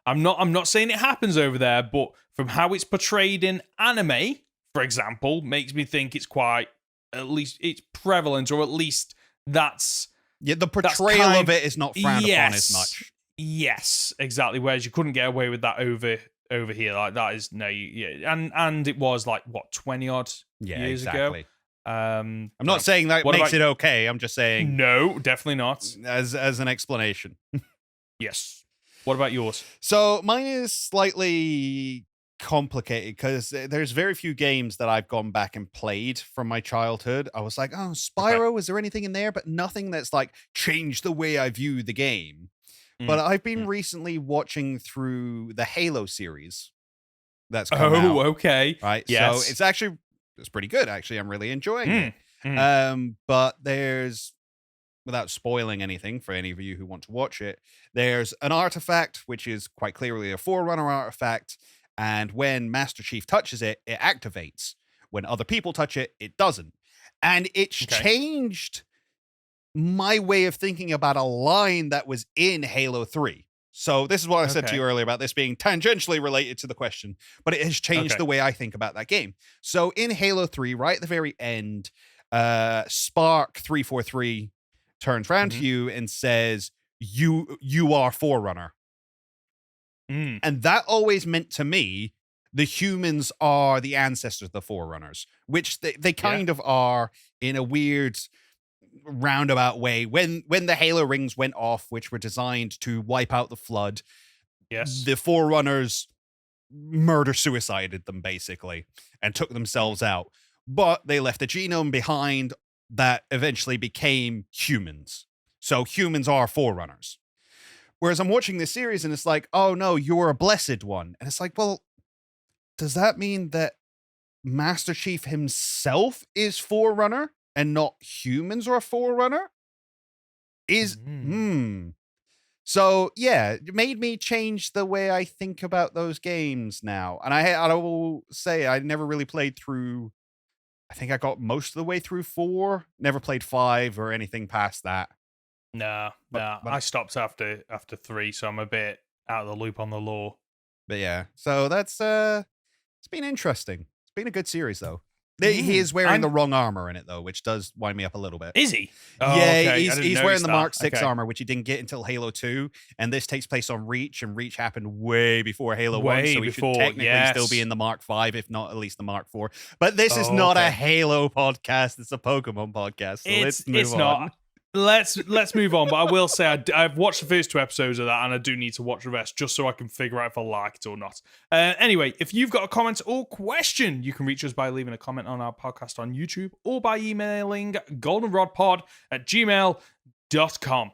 I'm not saying it happens over there, but from how it's portrayed in anime, for example, makes me think it's quite, at least it's prevalent, or at least that's the portrayal of it is not frowned upon as much. Yes, exactly. Whereas you couldn't get away with that over here. Like that is and it was like what 20 odd years ago. I'm not saying that makes it okay. I'm just saying no, definitely not. As an explanation. Yes. What about yours? So mine is slightly complicated because there's very few games that I've gone back and played from my childhood. I was like, oh, Spyro, is there anything in there? But nothing that's like changed the way I view the game. But I've been recently watching through the Halo series that's come out. Okay. Right. Yes. So it's pretty good, actually. I'm really enjoying it. But there's, without spoiling anything for any of you who want to watch it, there's an artifact, which is quite clearly a Forerunner artifact. And when Master Chief touches it, it activates. When other people touch it, it doesn't. And it's changed my way of thinking about a line that was in Halo 3. So this is what I said to you earlier about this being tangentially related to the question, but it has changed the way I think about that game. So in Halo 3, right at the very end, Spark 343 turns around to you and says, you are Forerunner. And that always meant to me, the humans are the ancestors of the Forerunners, which they kind of are in a weird roundabout way. When the Halo rings went off, which were designed to wipe out the flood, the Forerunners suicided them basically and took themselves out. But they left a genome behind that eventually became humans. So humans are Forerunners. Whereas I'm watching this series and it's like, oh no, you're a blessed one. And it's like, well, does that mean that Master Chief himself is Forerunner and not humans are a Forerunner? So yeah, it made me change the way I think about those games now. And I will say I never really played through, I think I got most of the way through 4, never played 5 or anything past that. No. I stopped after 3, so I'm a bit out of the loop on the lore. But yeah, so that's it's been interesting. It's been a good series though. He is wearing the wrong armor in it though, which does wind me up a little bit. Is he? He's wearing the Mark 6 armor, which he didn't get until Halo 2, and this takes place on Reach, and Reach happened way before Halo 1, so he should technically still be in the Mark 5, if not at least the Mark 4. But this is not a Halo podcast; it's a Pokemon podcast. So let's move on. Not. Let's move on. But I will say I've watched the first 2 episodes of that, and I do need to watch the rest just so I can figure out if I like it or not. Anyway, if you've got a comment or question, you can reach us by leaving a comment on our podcast on YouTube or by emailing goldenrodpod@gmail.com.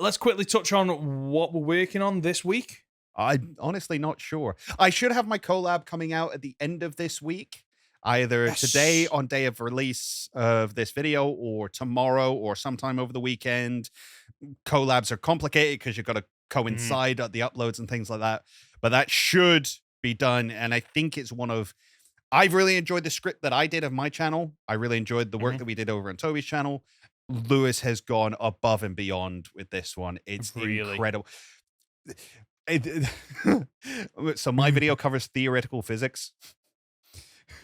Let's quickly touch on what we're working on this week. I'm honestly not sure. I should have my collab coming out at the end of this week. Either today on day of release of this video or tomorrow or sometime over the weekend. Collabs are complicated because you've got to coincide at the uploads and things like that. But that should be done. And I think it's I've really enjoyed the script that I did of my channel. I really enjoyed the work that we did over on Toby's channel. Lewis has gone above and beyond with this one. It's incredible. So my video covers theoretical physics.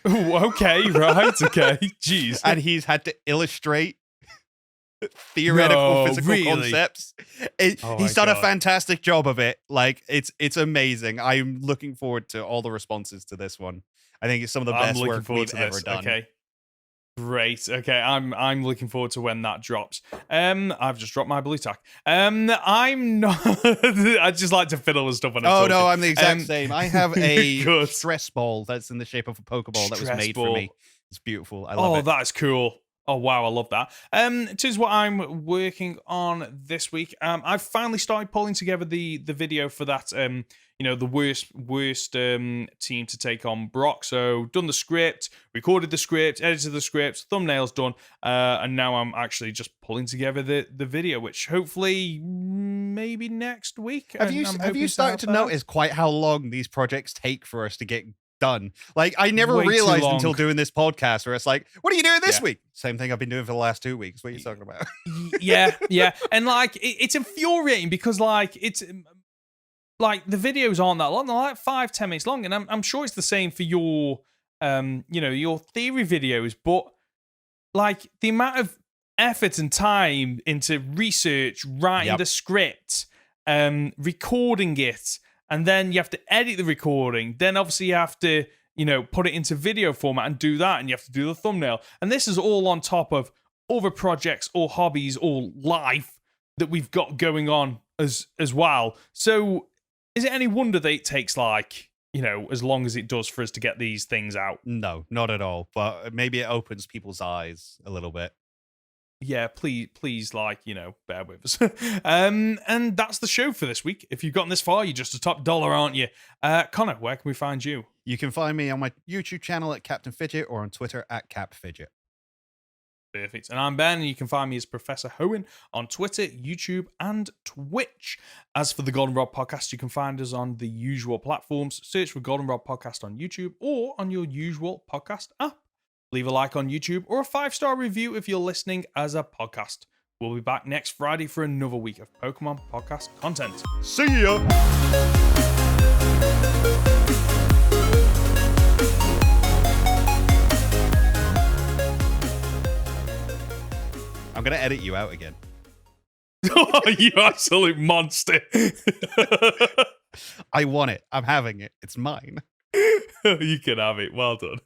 Ooh, okay, right, okay. Jeez. And he's had to illustrate theoretical physical concepts. He's done a fantastic job of it. Like, it's amazing. I'm looking forward to all the responses to this one. I think it's some of the best work we've ever done. Okay. Great. Okay, I'm looking forward to when that drops. I've just dropped my blue tack. I'm not. I just like to fiddle with stuff when I'm talking. No, I'm the exact same. I have a stress ball that's in the shape of a Pokeball that was made for me. It's beautiful. I love it. Oh, that is cool. Oh wow, I love that. It is what I'm working on this week. I've finally started pulling together the video for that. The worst team to take on Brock. So done the script, recorded the script, edited the script, thumbnails done, and now I'm actually just pulling together the video, which hopefully maybe next week. Have you started to notice quite how long these projects take for us to get done? Like, I never realized until doing this podcast where it's like, what are you doing this week? Same thing I've been doing for the last 2 weeks. What are you talking about? yeah. And like, it's infuriating because like it's like the videos aren't that long. They're like 5-10 minutes long, and I'm sure it's the same for your your theory videos, but like the amount of effort and time into research, writing the script, recording it, and then you have to edit the recording. Then obviously you have to, put it into video format and do that. And you have to do the thumbnail. And this is all on top of other projects or hobbies or life that we've got going on as well. So is it any wonder that it takes like, as long as it does for us to get these things out? No, not at all. But maybe it opens people's eyes a little bit. Yeah, please, bear with us. And that's the show for this week. If you've gotten this far, you're just a top dollar, aren't you? Conor, where can we find you? You can find me on my YouTube channel at Captain Fidget or on Twitter at CapFidget. Perfect. And I'm Ben, and you can find me as Professor Hoenn on Twitter, YouTube, and Twitch. As for the Goldenrod Podcast, you can find us on the usual platforms. Search for Goldenrod Podcast on YouTube or on your usual podcast app. Leave a like on YouTube or a 5-star review if you're listening as a podcast. We'll be back next Friday for another week of Pokemon podcast content. See ya! I'm going to edit you out again. Oh, you absolute monster. I want it. I'm having it. It's mine. You can have it. Well done.